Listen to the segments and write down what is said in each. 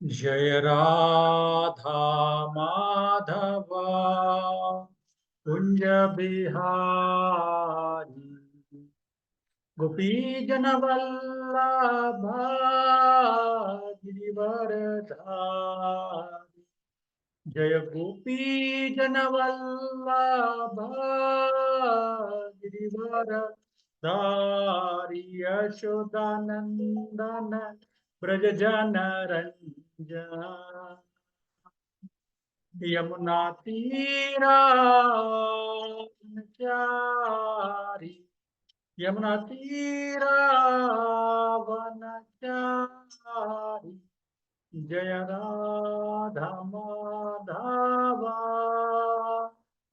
जय राधा माधव कुंज बिहारी गोपी जन वल्लभ गिरिवरधारी। जय गोपी जन वल्लभ गिरिवरधारी यशोदानंदन ब्रज जन रंजन। यमुना तीरा वनचारी यमुना तीरा वनचारी। जय राधा माधवा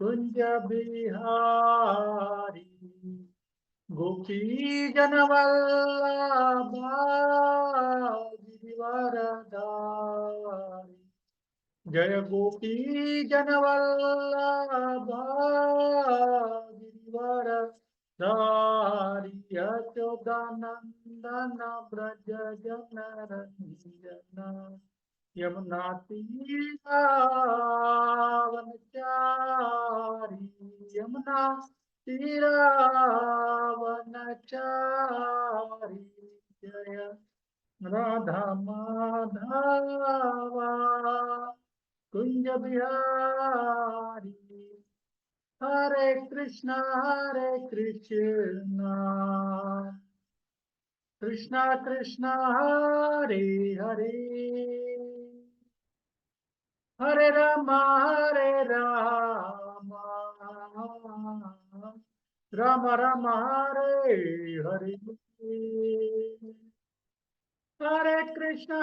कुंज बिहारी गोपी जन वल्लभा गिरिवरधारी। जय गोपी जन वल्लभा गिरिवरधारी यशोदानंदन ब्रज जन रंजन। यमुना तीरावनचारी यमुना तीरावनचारी। जय राधा माधवा कुंज बिहारी। हरे कृष्णा कृष्णा कृष्णा हरे हरे हरे राम राम राम हरे हरे। हरे कृष्णा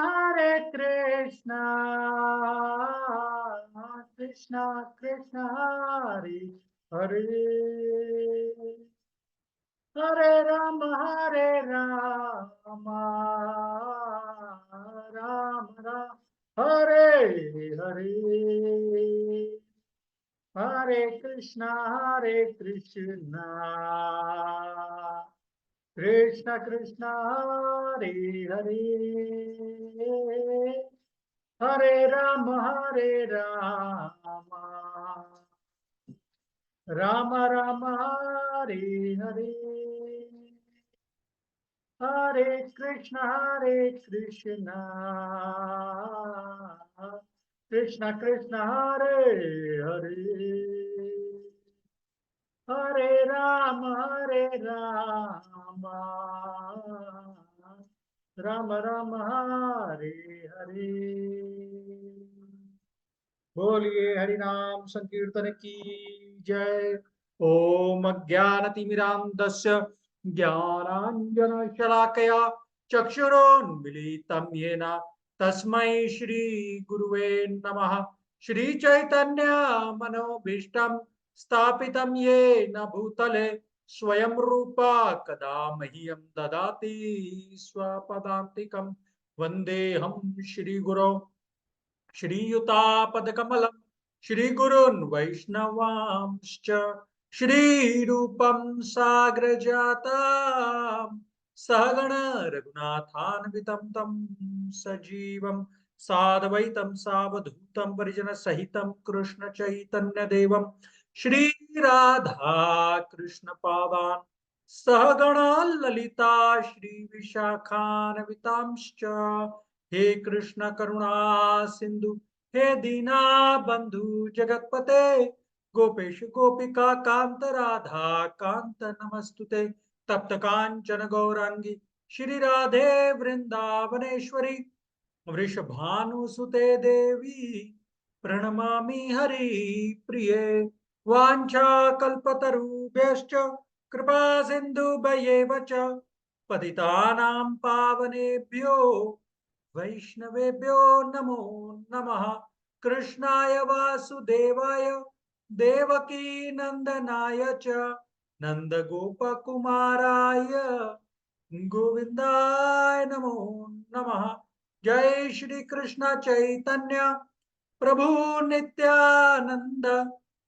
कृष्णा कृष्णा हरे हरे हरे राम राम राम हरे हरे। हरे कृष्णा कृष्ण कृष्ण हरे हरे हरे राम राम राम हरे हरे। हरे कृष्ण कृष्ण कृष्ण हरे हरे हरे राम राम राम हरे हरे। बोलिए हरिनाम संकीर्तन की जय। ओम अज्ञानतिमिरान्धस्य ज्ञानाञ्जनशलाकया चक्षुरोन्मीलितं येन तस्मै श्रीगुरुवे नमः। श्रीचैतन्य मनोभीष्टं स्थापितं येन भूतले स्वयं रूपा कदा मह्यं ददाति स्वपदान्तिकं। वन्देऽहं श्रीगुरो श्रीयुतापदकमलं श्रीगुरून् वैष्णवांश्च श्रीरूपं साग्रजातां सहगण रघुनाथान्वितं तं सजीवं साद्वैतं सावधूतं परिजनसहितं कृष्णचैतन्यदेवं श्रीराधा कृष्णपादान् सहगणा ललिता श्रीविशाखान्वितांश्च। हे कृष्ण करुणा सिंधु हे दीना बंधु जगतपते गोपेश गोपिका कांत राधा कांत नमस्तुते। तप्त कांचन गौरांगी श्री राधे वृंदावनेश्वरी वृषभानुसुते देवी प्रणमामि हरि प्रिये। वाञ्छाकल्पतरुभ्यश्च कृपा सिन्धुभ्येव च पतितानां पावनेभ्यो वैष्णवेभ्यो नमो नमः। कृष्णाय वासुदेवाय देवकी नंदनाय च नंदगोपकुमाराय गोविंदाय नमो नमः। जय श्री कृष्ण चैतन्य प्रभु नित्यानंद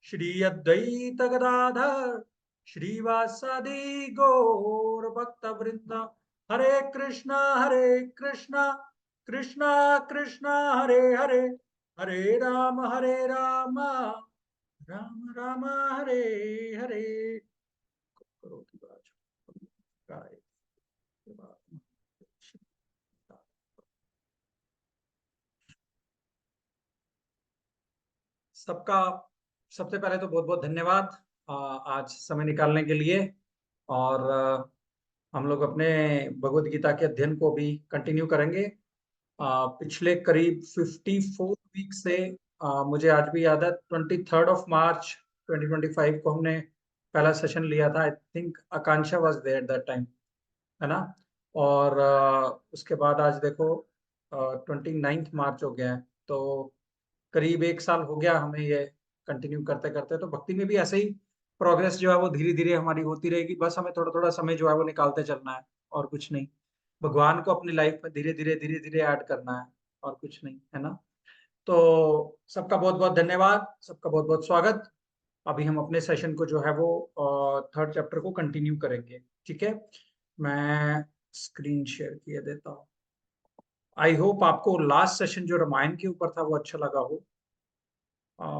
श्री अद्वैत गदाधर श्रीवासादि गौर भक्त वृंद। हरे कृष्णा कृष्णा कृष्णा हरे हरे, हरे राम राम राम हरे हरे। करोति वाचो कायेन वाचा। सबका सबसे पहले तो बहुत बहुत धन्यवाद आज समय निकालने के लिए। और हम लोग अपने भगवत गीता के अध्ययन को भी कंटिन्यू करेंगे। पिछले करीब 54 वीक से मुझे आज भी याद है 23 मार्च 2025 को हमने पहला सेशन लिया था। I think Akanksha was there at that time, है ना। और उसके बाद आज देखो 29 मार्च हो गया है, तो करीब 1 साल हो गया हमें ये कंटिन्यू करते करते। तो भक्ति में भी ऐसे ही प्रोग्रेस जो है वो धीरे धीरे हमारी होती रहेगी। बस हमें थोड़ा थोड़ा समय जो है वो निकालते चलना है, और कुछ नहीं। भगवान को अपनी लाइफ में धीरे धीरे ऐड करना है, और कुछ नहीं, है ना। तो सबका बहुत बहुत धन्यवाद, सबका बहुत बहुत स्वागत। अभी हम अपने सेशन को जो है वो थर्ड चैप्टर को कंटिन्यू करेंगे। ठीक है, मैं स्क्रीन शेयर किए देता हूँ। आई होप आपको लास्ट सेशन जो रामायण के ऊपर था वो अच्छा लगा हो।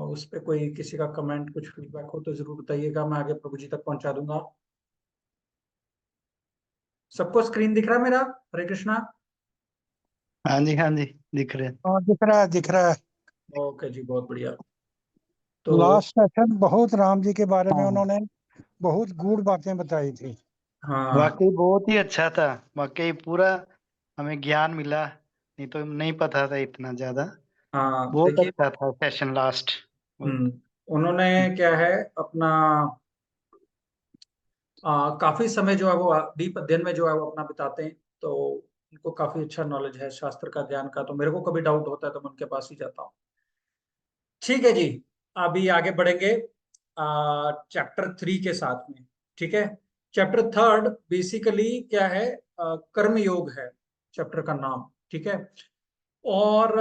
उस पे कोई किसी का कमेंट, कुछ फीडबैक हो तो जरूर बताइएगा, मैं आगे प्रभु जी तक पहुंचा दूंगा। सबको स्क्रीन दिख रहा है मेरा? हरे कृष्णा। हाँ जी, हाँ जी, दिख रहे हैं। हाँ, दिख रहा है, दिख रहा है। ओके जी, बहुत बढ़िया। तो लास्ट सेशन बहुत राम जी के बारे में हाँ, उन्होंने बहुत गूढ़ बातें बताई थी। हाँ वाकई बहुत ही अच्छा था। वाकई पूरा हमें ज्ञान मिला, नहीं तो नहीं पता था इतना ज्यादा। हाँ, बहुत देखिए। अच्छा था सेशन लास्ट। हम्म, उन्होंने क्या है अपना काफी समय जो है वो डीप अध्ययन में जो है वो अपना बिताते हैं। तो उनको काफी अच्छा नॉलेज है शास्त्र का, ज्ञान का। तो मेरे को कभी डाउट होता है तो मैं उनके पास ही जाता हूँ। ठीक है जी, अभी आगे बढ़ेंगे चैप्टर 3 के साथ में। ठीक है, चैप्टर 3 बेसिकली क्या है, कर्म योग है चैप्टर का नाम। ठीक है, और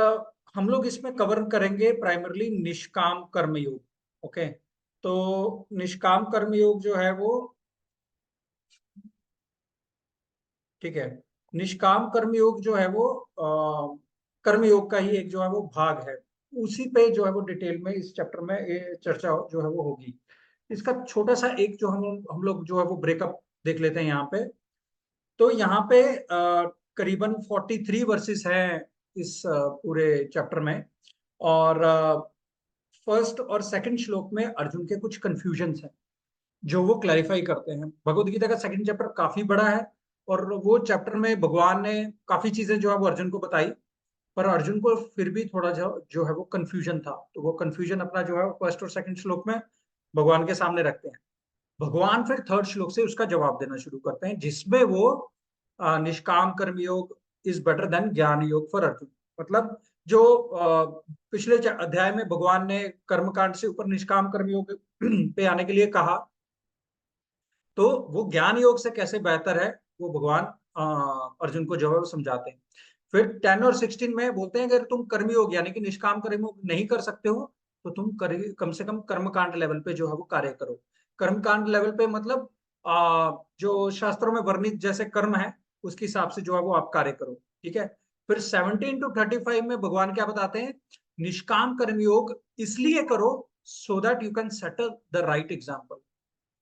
हम लोग इसमें कवर करेंगे प्राइमरली निष्काम कर्म योग। ओके, तो निष्काम कर्म योग जो है वो, ठीक है, निष्काम कर्मयोग जो है वो कर्मयोग का ही एक जो है वो भाग है। उसी पे जो है वो डिटेल में इस चैप्टर में ये चर्चा जो है वो होगी। इसका छोटा सा एक जो हम लोग जो है वो ब्रेकअप देख लेते हैं यहाँ पे। तो यहाँ पे करीबन 43 वर्सेस हैं इस पूरे चैप्टर में। और फर्स्ट और सेकंड श्लोक में अर्जुन के कुछ कंफ्यूजन्स हैं जो वो क्लैरिफाई करते हैं। भगवत गीता का सेकंड चैप्टर काफी बड़ा है, और वो चैप्टर में भगवान ने काफी चीजें जो है वो अर्जुन को बताई। पर अर्जुन को फिर भी थोड़ा जो है वो कंफ्यूजन था, तो वो कंफ्यूजन अपना जो है फर्स्ट और सेकंड श्लोक में भगवान के सामने रखते हैं। भगवान फिर थर्ड श्लोक से उसका जवाब देना शुरू करते हैं, जिसमें वो निष्काम कर्म योग इज बेटर देन ज्ञान योग फॉर अर्जुन। मतलब जो पिछले अध्याय में भगवान ने कर्मकांड से ऊपर निष्काम कर्म योग पे आने के लिए कहा, तो वो ज्ञान योग से कैसे बेहतर है वो भगवान अर्जुन को जो है समझाते हैं। फिर 10 और 16 में बोलते हैं अगर तुम कर्मयोग यानी कि निष्काम कर्मयोग नहीं कर सकते हो तो तुम कम से कम कर्मकांड लेवल पे जो है वो कार्य करो। कर्मकांड लेवल पे मतलब जो शास्त्रों में वर्णित जैसे कर्म है उसके हिसाब से जो है वो आप कार्य करो। ठीक है, फिर 17 to 35 में भगवान क्या बताते हैं, निष्काम कर्मयोग इसलिए करो so that you can settle the right example.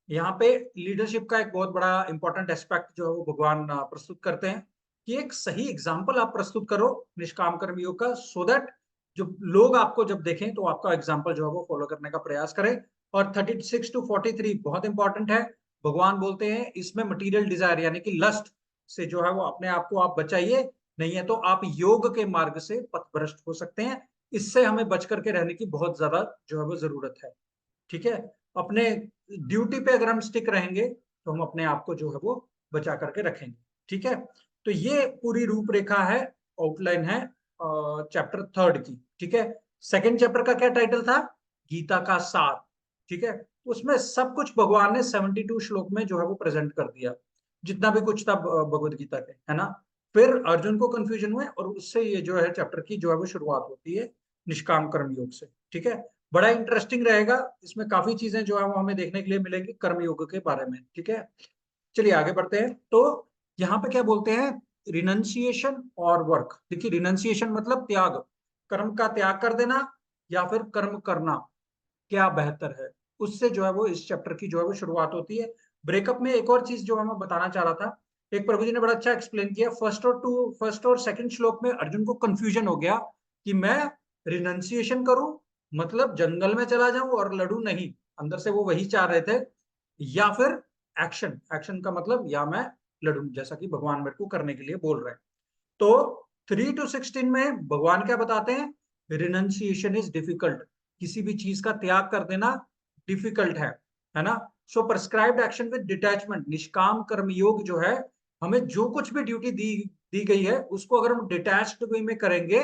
यहाँ पे लीडरशिप का एक बहुत बड़ा इंपॉर्टेंट एस्पेक्ट जो है वो भगवान प्रस्तुत करते हैं कि एक सही एग्जाम्पल आप प्रस्तुत करो निष्काम कर्मयोग का, सो दैट जो लोग आपको जब देखें तो आपका एग्जाम्पल जो है वो फॉलो करने का प्रयास करें। और 36 to 43 बहुत इंपॉर्टेंट है। भगवान बोलते हैं इसमें मटीरियल डिजायर यानी कि लस्ट से जो है वो अपने आप को आप बचाइए, नहीं है तो आप योग के मार्ग से पथभ्रष्ट हो सकते हैं। इससे हमें बच करके रहने की बहुत ज्यादा जो है वो जरूरत है। ठीक है, अपने ड्यूटी पे अगर हम स्टिक रहेंगे तो हम अपने आप को जो है वो बचा करके रखेंगे। ठीक है, तो ये पूरी रूपरेखा है, आउटलाइन है चैप्टर 3 की। ठीक है, सेकंड चैप्टर का क्या टाइटल था, गीता का सार। ठीक है, उसमें सब कुछ भगवान ने 72 श्लोक में जो है वो प्रेजेंट कर दिया, जितना भी कुछ था भगवत गीता के, है ना। फिर अर्जुन को कंफ्यूजन हुए और उससे ये जो है चैप्टर की जो है वो शुरुआत होती है निष्काम कर्म योग से। ठीक है, बड़ा इंटरेस्टिंग रहेगा, इसमें काफी चीजें जो है वो हमें देखने के लिए मिलेंगी कर्मयोग के बारे में। ठीक है, चलिए आगे बढ़ते हैं। तो यहाँ पे क्या बोलते हैं, रिनंसिएशन और वर्क। देखिए रिनंसिएशन मतलब त्याग, कर्म का त्याग कर देना या फिर कर्म करना, क्या बेहतर है, उससे जो है वो इस चैप्टर की जो है वो शुरुआत होती है। ब्रेकअप में एक और चीज जो है मैं बताना चाह रहा था, एक प्रभु जी ने बड़ा अच्छा एक्सप्लेन किया। फर्स्ट और सेकंड श्लोक में अर्जुन को कंफ्यूजन हो गया कि मैं रिनंसिएशन करूं मतलब जंगल में चला जाऊं और लड़ू नहीं, अंदर से वो वही चाह रहे थे, या फिर एक्शन, एक्शन का मतलब या मैं लड़ूं जैसा कि भगवान मेरे को करने के लिए बोल रहे हैं। तो 3 to 16 में भगवान क्या बताते हैं, रिनंसिएशन इज डिफिकल्ट, किसी भी चीज का त्याग कर देना डिफिकल्ट है ना। सो प्रिस्क्राइब्ड एक्शन विद डिटैचमेंट, निष्काम कर्म योग जो है, हमें जो कुछ भी ड्यूटी दी गई है उसको अगर हम डिटैच्ड वे में करेंगे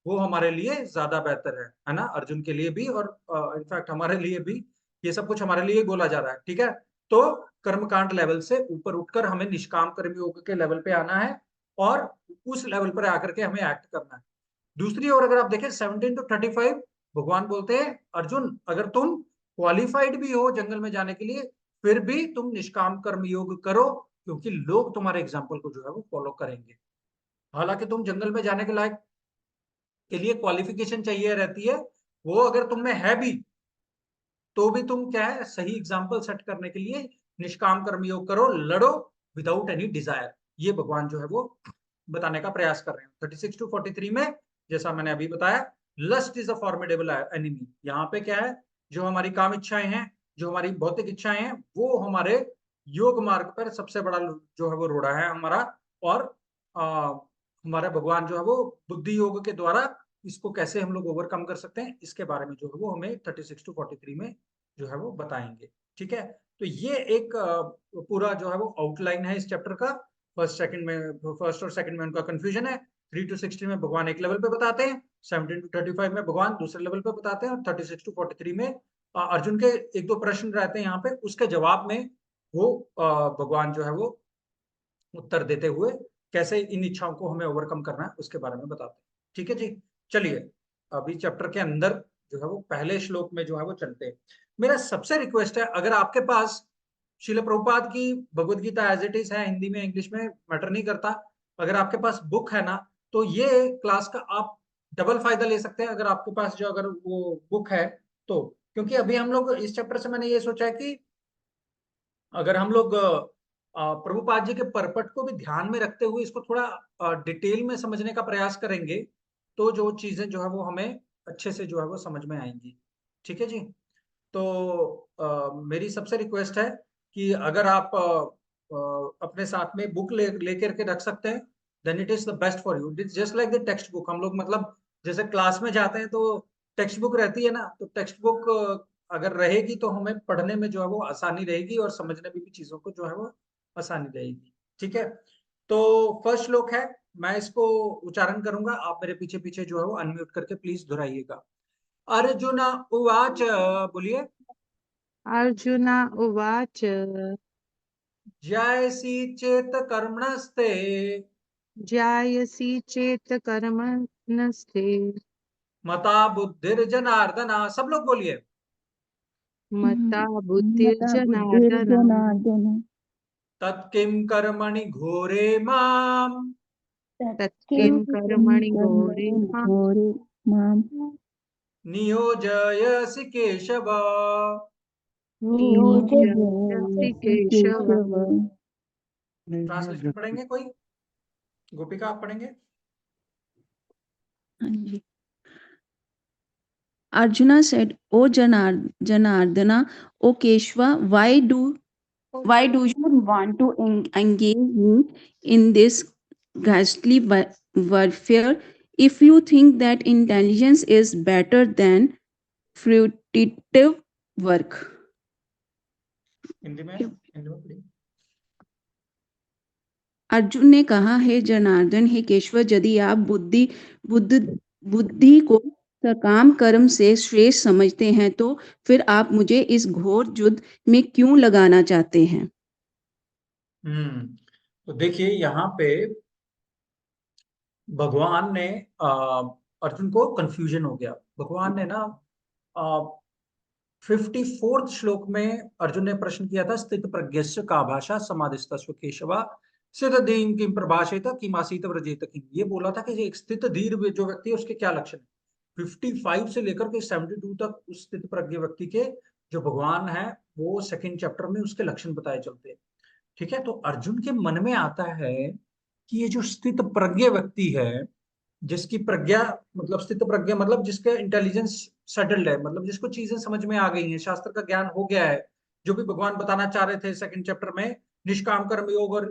वो हमारे लिए ज्यादा बेहतर है ना, अर्जुन के लिए भी और इनफैक्ट हमारे लिए भी, ये सब कुछ हमारे लिए बोला जा रहा है, ठीक है। तो कर्मकांड लेवल से ऊपर उठकर हमें निष्काम कर्म योग के लेवल पे आना है और उस लेवल पर आकर के हमें एक्ट करना है। दूसरी ओर अगर आप देखें 17 to 35, भगवान बोलते हैं अर्जुन अगर तुम क्वालिफाइड भी हो जंगल में जाने के लिए फिर भी तुम निष्काम कर्म योग करो, क्योंकि लोग तुम्हारे एग्जाम्पल को जो है वो फॉलो करेंगे। हालांकि तुम जंगल में जाने के लायक के लिए क्वालिफिकेशन चाहिए रहती है, वो अगर तुम में है भी तो भी तुम क्या है सही एग्जाम्पल सेट करने के लिए निष्काम कर्म योग करो, लड़ो विदाउट एनी डिजायर, ये भगवान जो है वो बताने का प्रयास कर रहे हैं। 36 to 43 में जैसा मैंने अभी बताया, lust is a formidable enemy, यहाँ पे क्या है, जो हमारी काम इच्छाएं हैं, जो हमारी भौतिक इच्छाएं हैं, वो हमारे योग मार्ग पर सबसे बड़ा जो है वो रोड़ा है हमारा। और हमारा भगवान जो है वो बुद्धि योग के द्वारा इसको कैसे हम लोग ओवरकम कर सकते हैं इसके बारे में जो है वो हमें 36 to 43 में जो है वो बताएंगे, ठीक है। तो ये एक पूरा जो है वो आउटलाइन है इस चैप्टर का। फर्स्ट और सेकंड में उनका कंफ्यूजन है, 3 to 16 में भगवान एक लेवल पे बताते हैं, 17 to 35 में भगवान दूसरे लेवल पे बताते हैं, और 36 to 43 में अर्जुन के एक दो प्रश्न रहते हैं यहाँ पे, उसके जवाब में वो भगवान जो है वो उत्तर देते हुए कैसे इन इच्छाओं को हमें ओवरकम करना है उसके बारे में बताते हैं, ठीक है जी। चलिए अभी चैप्टर के अंदर जो है वो पहले श्लोक में जो है वो चलते हैं। मेरा सबसे रिक्वेस्ट है, अगर आपके पास श्रील प्रभुपाद की Bhagavad Gita as it is है, हिंदी में इंग्लिश में मैटर नहीं करता, अगर आपके पास बुक है ना तो ये क्लास का आप डबल फायदा ले सकते हैं, अगर आपके पास जो अगर वो बुक है तो। क्योंकि अभी हम लोग इस चैप्टर से मैंने ये सोचा है कि अगर हम लोग प्रभुपाद जी के परपट को भी ध्यान में रखते हुए इसको थोड़ा डिटेल में समझने का प्रयास करेंगे तो जो चीजें जो है वो हमें अच्छे से जो है वो समझ में आएंगी, ठीक है जी। तो मेरी सबसे रिक्वेस्ट है कि अगर आप अपने साथ में बुक लेकर के रख सकते हैं then it is the best for you. It's just like the text book, हम लोग मतलब जैसे क्लास में जाते हैं तो टेक्स्ट बुक रहती है ना, तो टेक्स्ट बुक अगर रहेगी तो हमें पढ़ने में जो है वो आसानी रहेगी और समझने में भी चीजों को जो है वो आसानी रहेगी, ठीक है। तो फर्स्ट श्लोक है, मैं इसको उच्चारण करूंगा, आप मेरे पीछे पीछे जो है वो अनम्यूट करके प्लीज दोहराइएगा। अर्जुन उवाच, बोलिए। अर्जुन उवाच जयसि चेत कर्मणस्ते जायसी चेत कर्मणस्ते मता बुद्धिर्जनार्दन, सब लोग बोलिए। मता बुद्धिर्जनार्दन जनार्दन तत्किं कर्मणि घोरे माम तत्किं कर्मणि घोरे मां घोरे माम नियोजयसि केशव। नियोजयसि केशव। ट्रांसलेशन पढ़ेंगे कोई? गोपिका आप पढ़ेंगे? Arjuna said, "O Janardana, O Keshava, why do you want to engage me in this ghastly warfare? If you think that intelligence is better than fruitive work." Hindi में पढ़िए। अर्जुन ने कहा, हे जनार्दन, हे केशव, यदि आप बुद्धि को सकाम कर्म से श्रेष्ठ समझते हैं तो फिर आप मुझे इस घोर युद्ध में क्यों लगाना चाहते हैं? तो देखिए यहाँ पे भगवान ने अर्जुन को कंफ्यूजन हो गया। भगवान ने ना 54th श्लोक में अर्जुन ने प्रश्न किया था, स्थित प्रज्ञस्य का भाषा समाधिस्तस्व केशवा स्थित धीम किम प्रभाषेत किमासीत व्रजेत किम, ये बोला था कि एक स्थित धीर जो व्यक्ति है उसके क्या लक्षण है। 55 से लेकर के 72 तक उस स्थित प्रज्ञ व्यक्ति के जो भगवान है वो सेकंड चैप्टर में उसके लक्षण बताए चलते हैं। ठीक है, तो अर्जुन के मन में आता है कि ये जो स्थित प्रज्ञ व्यक्ति है, जिसकी प्रज्ञा मतलब स्थित प्रज्ञा मतलब जिसका इंटेलिजेंस सेटल्ड है, मतलब जिसको चीजें समझ में आ गई हैं, शास्त्र का ज्ञान हो गया है, जो भी भगवान बताना चाह रहे थे सेकंड चैप्टर में, निष्काम कर्म योग और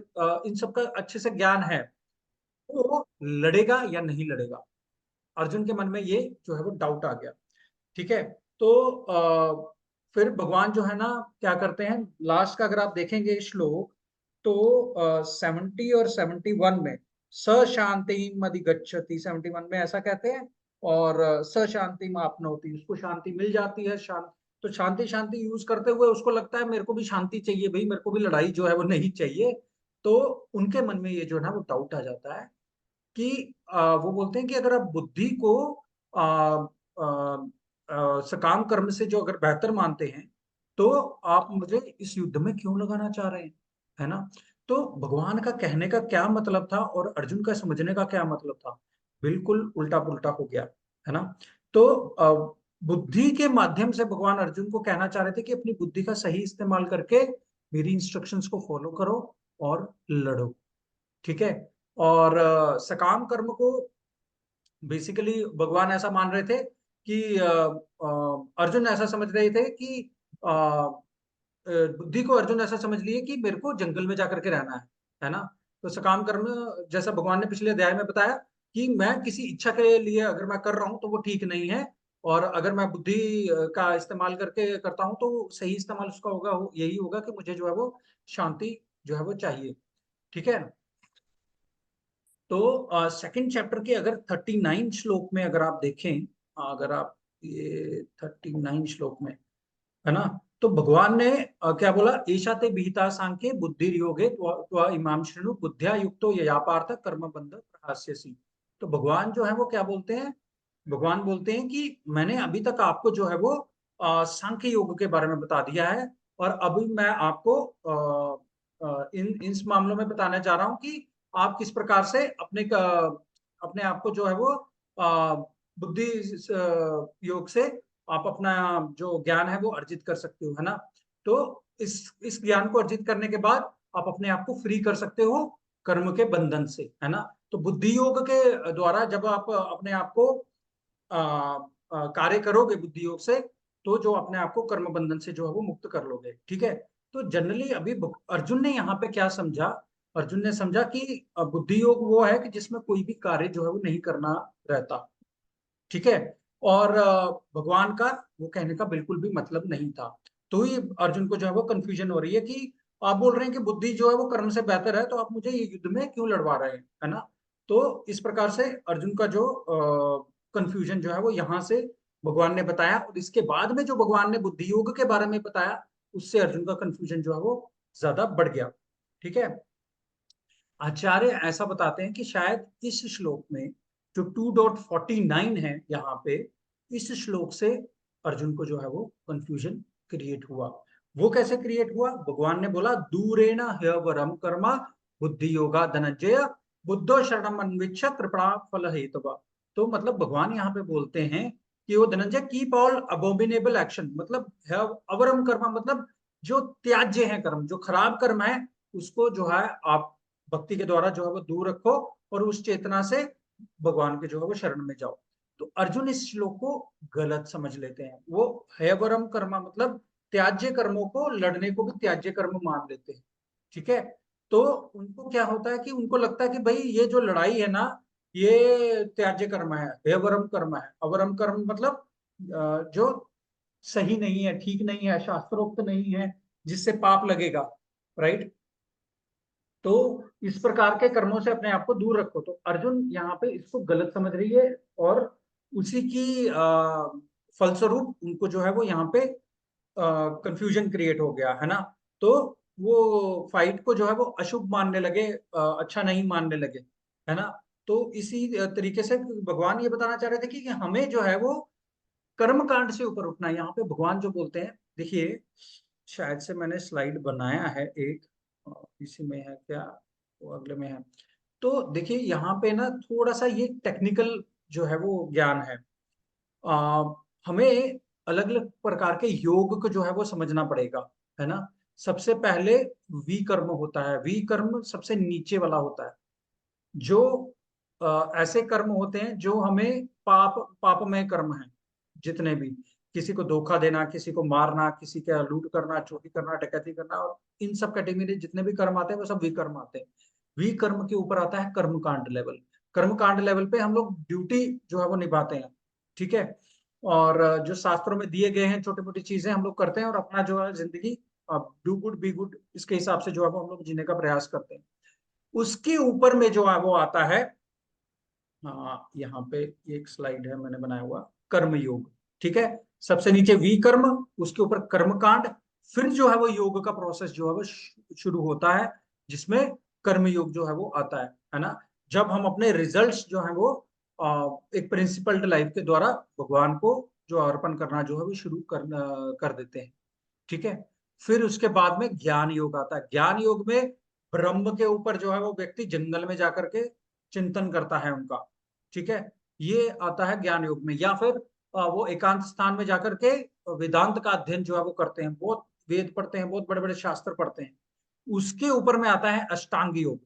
इन सब का अच्छे से ज्ञान है, तो वो लड़ेगा या नहीं लड़ेगा। अर्जुन के मन में ये जो है वो डाउट आ गया। ठीक है, तो फिर भगवान जो है ना क्या करते हैं, लास्ट का अगर आप देखेंगे श्लोक तो 70 और 71 में स शांतिम अधिगच्छति, 71 में ऐसा कहते हैं, और स शांतिम आपनोति, उसको शांति मिल जाती है। तो शांति शांति यूज करते हुए उसको लगता है मेरे को भी शांति चाहिए भाई, मेरे को भी लड़ाई जो है वो नहीं चाहिए। तो उनके मन में ये जो है ना वो डाउट आ जाता है कि वो बोलते हैं कि अगर आप बुद्धि को आ, आ, सकाम कर्म से जो अगर बेहतर मानते हैं तो आप मुझे इस युद्ध में क्यों लगाना चाह रहे हैं, है ना। तो भगवान का कहने का क्या मतलब था और अर्जुन का समझने का क्या मतलब था, बिल्कुल उल्टा पुल्टा हो गया, है ना। तो बुद्धि के माध्यम से भगवान अर्जुन को कहना चाह रहे थे कि अपनी बुद्धि का सही इस्तेमाल करके मेरी इंस्ट्रक्शंस को फॉलो करो और लड़ो। ठीक है, और सकाम कर्म को बेसिकली भगवान ऐसा मान रहे थे कि अर्जुन ऐसा समझ रहे थे कि बुद्धि को अर्जुन ऐसा समझ लिए कि मेरे को जंगल में जाकर के रहना है ना। तो सकाम कर्म जैसा भगवान ने पिछले अध्याय में बताया कि मैं किसी इच्छा के लिए अगर मैं कर रहा हूं तो वो ठीक नहीं है, और अगर मैं बुद्धि का इस्तेमाल करके करता हूं तो सही इस्तेमाल उसका होगा यही होगा कि मुझे जो है वो शांति जो है वो चाहिए। ठीक है, तो सेकंड चैप्टर के अगर 39 श्लोक में अगर आप देखें, अगर आप ये 39 श्लोक में है ना, तो भगवान ने क्या बोला, ईशा ते विहिता सांख्ये बुद्धि योगे त्वा इमाम श्रृणु बुद्धिया युक्तो यया पार्थ कर्म बंध प्रहास्यसि। तो भगवान जो है वो क्या बोलते हैं, भगवान बोलते हैं कि मैंने अभी तक आपको जो है वो सांख्य योग के बारे में बता दिया है, और अभी मैं आपको इन इस मामलों में बताने जा रहा हूं कि आप किस प्रकार से अपने आप को जो है वो बुद्धि योग से आप अपना जो ज्ञान है वो अर्जित कर सकते हो, है ना। तो इस ज्ञान को अर्जित करने के बाद आप अपने आप को फ्री कर सकते हो कर्म के बंधन से, है ना। तो बुद्धि योग के द्वारा जब आप अपने आप को कार्य करोगे बुद्धि योग से, तो जो अपने आप को कर्म बंधन से जो है वो मुक्त कर लोगे। ठीक है, तो जनरली अभी अर्जुन ने यहाँ पे क्या समझा, अर्जुन ने समझा कि बुद्धि योग वो है कि जिसमें कोई भी कार्य जो है वो नहीं करना रहता। ठीक है, और भगवान का वो कहने का बिल्कुल भी मतलब नहीं था। तो ही अर्जुन को जो है वो कंफ्यूजन हो रही है कि आप बोल रहे हैं कि बुद्धि जो है वो कर्म से बेहतर है, तो आप मुझे ये युद्ध में क्यों लड़वा रहे हैं, है ना। तो इस प्रकार से अर्जुन का जो कंफ्यूजन जो है वो यहाँ से भगवान ने बताया, और इसके बाद में जो भगवान ने बुद्धि योग के बारे में बताया उससे अर्जुन का कंफ्यूजन जो है वो ज्यादा बढ़ गया। ठीक है, आचार्य ऐसा बताते हैं कि शायद इस श्लोक में जो 2.49 है यहाँ पे, इस श्लोक से अर्जुन को जो है वो कंफ्यूजन क्रिएट हुआ। वो कैसे क्रिएट हुआ, भगवान ने बोला दूरेण ह्यवरम कर्मा बुद्धि योगा धनंजय बुद्धो शरणम अन्विच्छ कृपणा फल हेतुवा। तो मतलब भगवान यहाँ पे बोलते हैं कि वो Dhananjay keep all abominable action, मतलब अवरम कर्मा मतलब जो त्याज्य है कर्म, जो खराब कर्म है उसको जो है आप भक्ति के द्वारा जो है वो दूर रखो, और उस चेतना से भगवान के जो है वो शरण में जाओ। तो अर्जुन इस श्लोक को गलत समझ लेते हैं, वो हयवरम कर्मा मतलब त्याज्य कर्मों को, लड़ने को भी त्याज्य कर्म मान लेते हैं। ठीक है, तो उनको क्या होता है कि उनको लगता है कि भाई ये जो लड़ाई है ना ये त्याज्य कर्म है, हयवरम कर्म है। अवरम कर्म मतलब जो सही नहीं है, ठीक नहीं है, शास्त्रोक्त नहीं है, जिससे पाप लगेगा, राइट। तो इस प्रकार के कर्मों से अपने आप को दूर रखो। तो अर्जुन यहाँ पे इसको गलत समझ रही है, और उसी की फलस्वरूप उनको जो है वो यहाँ पे कंफ्यूजन क्रिएट हो गया, है ना। तो वो फाइट को जो है वो अशुभ मानने लगे, अच्छा नहीं मानने लगे, है ना। तो इसी तरीके से भगवान ये बताना चाह रहे थे कि हमें जो है वो कर्म कांड से ऊपर उठना है। यहाँ पे भगवान जो बोलते हैं, देखिए शायद से मैंने स्लाइड बनाया है एक, इसी में है क्या, वो अगले में है। तो देखिए यहाँ पे ना थोड़ा सा ये टेक्निकल जो है वो ज्ञान है। हमें अलग अलग प्रकार के योग को जो है वो समझना पड़ेगा, है ना। सबसे पहले विकर्म होता है। विकर्म सबसे नीचे वाला होता है, जो ऐसे कर्म होते हैं जो हमें पापमय कर्म है। जितने भी, किसी को धोखा देना, किसी को मारना, किसी का लूट करना, चोरी करना, डकैती करना, और इन सब कैटेगरी जितने भी कर्म आते हैं वो सब विकर्म आते हैं। विकर्म के ऊपर आता है कर्मकांड लेवल। कर्मकांड लेवल पे हम लोग ड्यूटी जो है वो निभाते हैं, ठीक है। और जो शास्त्रों में दिए गए हैं छोटी मोटी चीजें हम लोग करते हैं, और अपना जो है जिंदगी डू गुड बी गुड इसके हिसाब से जो है वो हम लोग जीने का प्रयास करते हैं। उसके ऊपर में जो है वो आता है, हाँ यहाँ पे एक स्लाइड है मैंने बनाया हुआ, कर्म योग, ठीक है। सबसे नीचे विकर्म, उसके ऊपर कर्मकांड, फिर जो है वो योग का प्रोसेस जो है वो शुरू होता है, जिसमें कर्म योग जो है वो आता है ना। जब हम अपने रिजल्ट्स जो है वो एक प्रिंसिपल्ड लाइफ के द्वारा भगवान को जो अर्पण करना जो है वो शुरू कर देते हैं, ठीक है। फिर उसके बाद में ज्ञान योग आता है। ज्ञान योग में ब्रह्म के ऊपर जो है वो व्यक्ति जंगल में जाकर के चिंतन करता है उनका, ठीक है। ये आता है ज्ञान योग में। या फिर वो एकांत स्थान में जाकर के वेदांत का अध्ययन जो है वो करते हैं, बहुत वेद पढ़ते हैं, बहुत बड़े बड़े शास्त्र पढ़ते हैं। उसके ऊपर में आता है अष्टांग योग,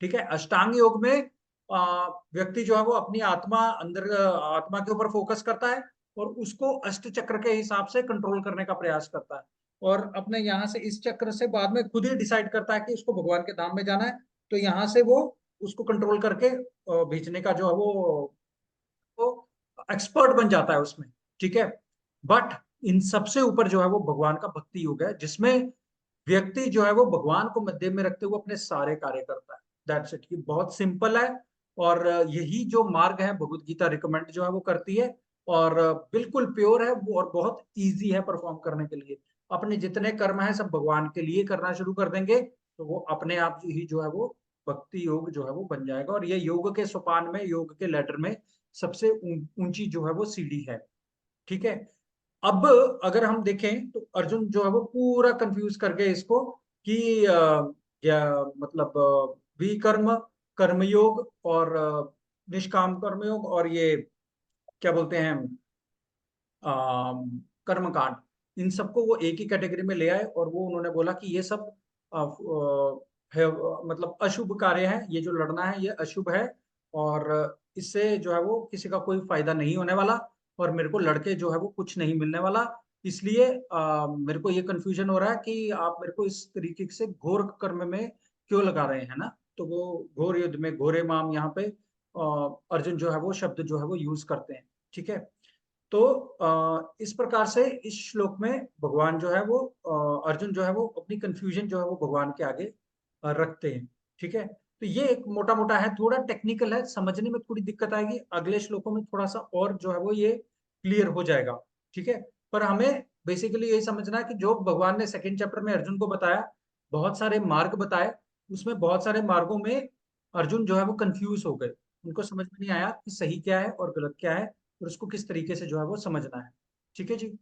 ठीक है। अष्टांग योग में व्यक्ति जो है वो अपनी आत्मा अंदर आत्मा के ऊपर फोकस करता है, और उसको अष्ट चक्र के हिसाब से कंट्रोल करने का प्रयास करता है, और अपने यहाँ से इस चक्र से बाद में खुद ही डिसाइड करता है कि उसको भगवान के धाम में जाना है, तो यहाँ से वो उसको कंट्रोल करके भेजने का जो है वो एक्सपर्ट बन जाता है उसमें, ठीक है। बट इन सबसे ऊपर जो है वो भगवान का भक्ति योग है, जिसमें व्यक्ति जो है वो भगवान को मध्य में रखते हुए अपने सारे कार्य करता है। That's it. ये बहुत सिंपल है, और यही जो मार्ग है भगवत गीता रिकमेंड जो है वो करती है, और बिल्कुल प्योर है वो, और बहुत इजी है परफॉर्म करने के लिए। अपने जितने कर्म है सब भगवान के लिए करना शुरू कर देंगे, तो वो अपने आप ही जो है वो भक्ति योग जो है वो बन जाएगा। और ये योग के सोपान में, योग के लेटर में सबसे ऊंची जो है वो सीढ़ी है, ठीक है। अब अगर हम देखें तो अर्जुन जो है वो पूरा कंफ्यूज कर गए इसको, कि मतलब विकर्म, कर्मयोग, और निष्काम कर्मयोग, और ये क्या बोलते हैं कर्मकांड, इन सबको वो एक ही कैटेगरी में ले आए, और वो उन्होंने बोला कि ये सब है, मतलब अशुभ कार्य है। ये जो लड़ना है ये अशुभ है, और इससे जो है वो किसी का कोई फायदा नहीं होने वाला, और मेरे को लड़के जो है वो कुछ नहीं मिलने वाला। इसलिए मेरे को ये कंफ्यूजन हो रहा है कि आप मेरे को इस तरीके से घोर कर्म में क्यों लगा रहे हैं ना। तो वो घोर युद्ध में घोरे माम यहाँ पे अर्जुन जो है वो शब्द जो है वो यूज करते हैं, ठीक है। तो इस प्रकार से इस श्लोक में भगवान जो है वो अर्जुन जो है वो अपनी कंफ्यूजन जो है वो भगवान के आगे रखते हैं, ठीक है। तो ये एक मोटा मोटा है, थोड़ा टेक्निकल है, समझने में थोड़ी दिक्कत आएगी। अगले श्लोकों में थोड़ा सा और जो है वो ये क्लियर हो जाएगा, ठीक है। पर हमें बेसिकली यही समझना है कि जो भगवान ने सेकंड चैप्टर में अर्जुन को बताया, बहुत सारे मार्ग बताए, उसमें बहुत सारे मार्गों में अर्जुन जो है वो कंफ्यूज हो गए। उनको समझ में नहीं आया कि सही क्या है और गलत क्या है, और उसको किस तरीके से जो है वो समझना है, ठीक है जी।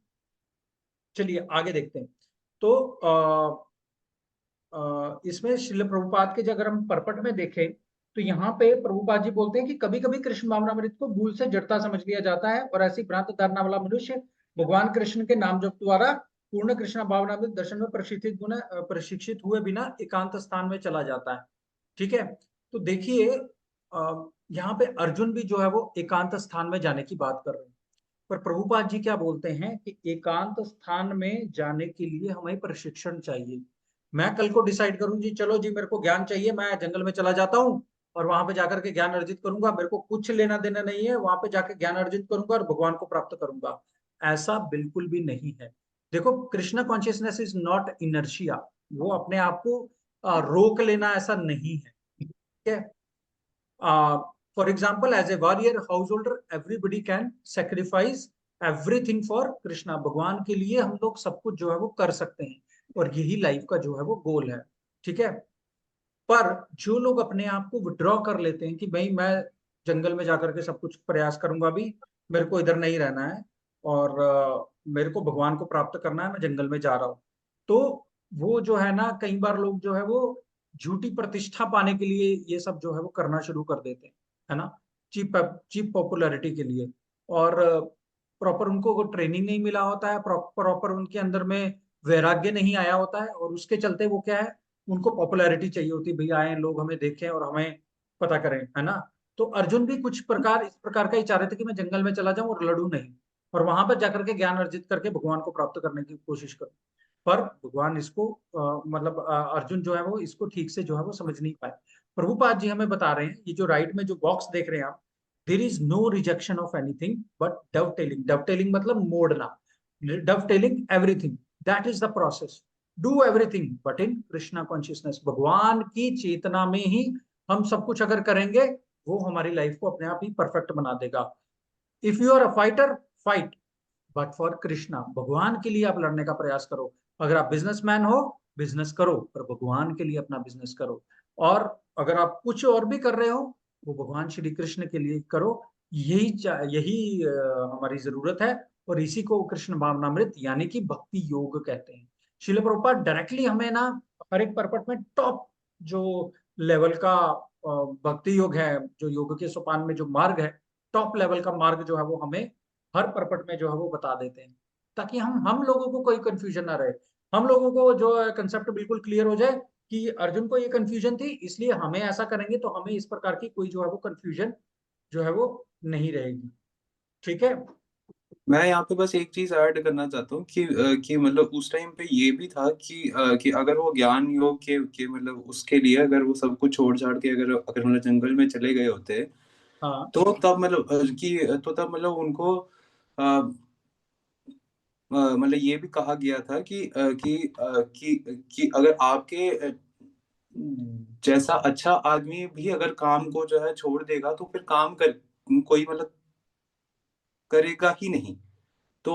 चलिए आगे देखते हैं। तो इसमें श्रील प्रभुपाद के अगर हम परपट में देखें, तो यहाँ पे प्रभुपाद जी बोलते हैं कि कभी कभी कृष्ण भावनामृत को भूल से जड़ता समझ लिया जाता है, और ऐसी भ्रांत धारणा वाला मनुष्य भगवान कृष्ण के नाम जप द्वारा पूर्ण कृष्ण भावनामृत दर्शन में प्रशिक्षित हुए बिना एकांत स्थान में चला जाता है, ठीक है। तो देखिए यहाँ पे अर्जुन भी जो है वो एकांत स्थान में जाने की बात कर रहे हैं, पर प्रभुपाद जी क्या बोलते हैं कि एकांत स्थान में जाने के लिए हमें प्रशिक्षण चाहिए। मैं कल को डिसाइड करूं जी, चलो जी मेरे को ज्ञान चाहिए, मैं जंगल में चला जाता हूँ और वहां पे जाकर के ज्ञान अर्जित करूंगा, मेरे को कुछ लेना देना नहीं है, वहां पे जाकर ज्ञान अर्जित करूंगा और भगवान को प्राप्त करूंगा। ऐसा बिल्कुल भी नहीं है। देखो, Krishna consciousness is not inertia. वो अपने आप को रोक लेना ऐसा नहीं है, ठीक है। For example, as a warrior householder, everybody can sacrifice everything for Krishna. भगवान के लिए हम लोग सब कुछ जो है वो कर सकते हैं, और यही लाइफ का जो है वो गोल है, ठीक है। पर जो लोग अपने आप को विड्रॉ कर लेते हैं कि भाई मैं जंगल में जाकर के सब कुछ प्रयास करूंगा, भी मेरे को इधर नहीं रहना है, और मेरे को भगवान को प्राप्त करना है, मैं जंगल में जा रहा हूँ, तो वो जो है ना, कई बार लोग जो है वो झूठी प्रतिष्ठा पाने के लिए ये सब जो है वो करना शुरू कर देते हैं, है ना, चीप चीप पॉपुलैरिटी के लिए। और प्रॉपर उनको वो ट्रेनिंग नहीं मिला होता है, प्रॉपर उनके अंदर में वैराग्य नहीं आया होता है, और उसके चलते वो क्या है, उनको पॉपुलैरिटी चाहिए होती है, भैया आए लोग हमें देखें और हमें पता करें, है ना। तो अर्जुन भी कुछ प्रकार इस प्रकार का ही चाह रहे थे कि मैं जंगल में चला जाऊं और लड़ूं नहीं, और वहां पर जाकर के ज्ञान अर्जित करके भगवान को प्राप्त करने की कोशिश करूं। पर भगवान इसको मतलब अर्जुन जो है वो इसको ठीक से जो है वो समझ नहीं पाए। प्रभुपाद जी हमें बता रहे हैं, ये जो राइट में जो बॉक्स देख रहे हैं आप, there is no rejection of anything but dovetailing. Dovetailing मतलब मोड़ना, dovetailing everything, that is the process. Do everything but in Krishna consciousness. भगवान की चेतना में ही हम सब कुछ अगर करेंगे, वो हमारी लाइफ को अपने आप ही परफेक्ट बना देगा। If you are a fighter, fight but for Krishna. भगवान के लिए आप लड़ने का प्रयास करो। अगर आप बिजनेसमैन हो, बिजनेस करो, पर भगवान के लिए अपना बिजनेस करो। और अगर आप कुछ और भी कर रहे हो, वो भगवान श्री कृष्ण के लिए करो। यही हमारी जरूरत है, और इसी को कृष्ण भावनामृत यानी कि भक्ति योग कहते हैं। श्रील प्रभुपाद डायरेक्टली हमें ना हर एक परपट में टॉप जो लेवल का भक्ति योग है, जो योग के सोपान में जो मार्ग है, टॉप लेवल का मार्ग जो है वो हमें हर परपट में जो है वो बता देते हैं, ताकि हम लोगों को कोई कंफ्यूजन ना रहे। हम लोगों को जो कंसेप्ट बिल्कुल क्लियर हो जाए कि अर्जुन को ये कंफ्यूजन थी, इसलिए हमें ऐसा करेंगे तो हमें इस प्रकार की कोई जो है वो कंफ्यूजन जो है वो नहीं रहेगी। ठीक है। मैं यहाँ पे बस एक चीज ऐड करना चाहता हूँ कि मतलब उस टाइम पे ये भी था कि अगर वो ज्ञान योग के मतलब उसके लिए अगर वो सब कुछ छोड़ छाड़ के अगर अगर मतलब जंगल में चले गए होते, हाँ तो तब मतलब तब मतलब उनको मतलब ये भी कहा गया था कि अगर आपके जैसा अच्छा आदमी भी अगर काम को जो है छोड़ देगा तो फिर काम कर कोई मतलब करेगा ही नहीं। तो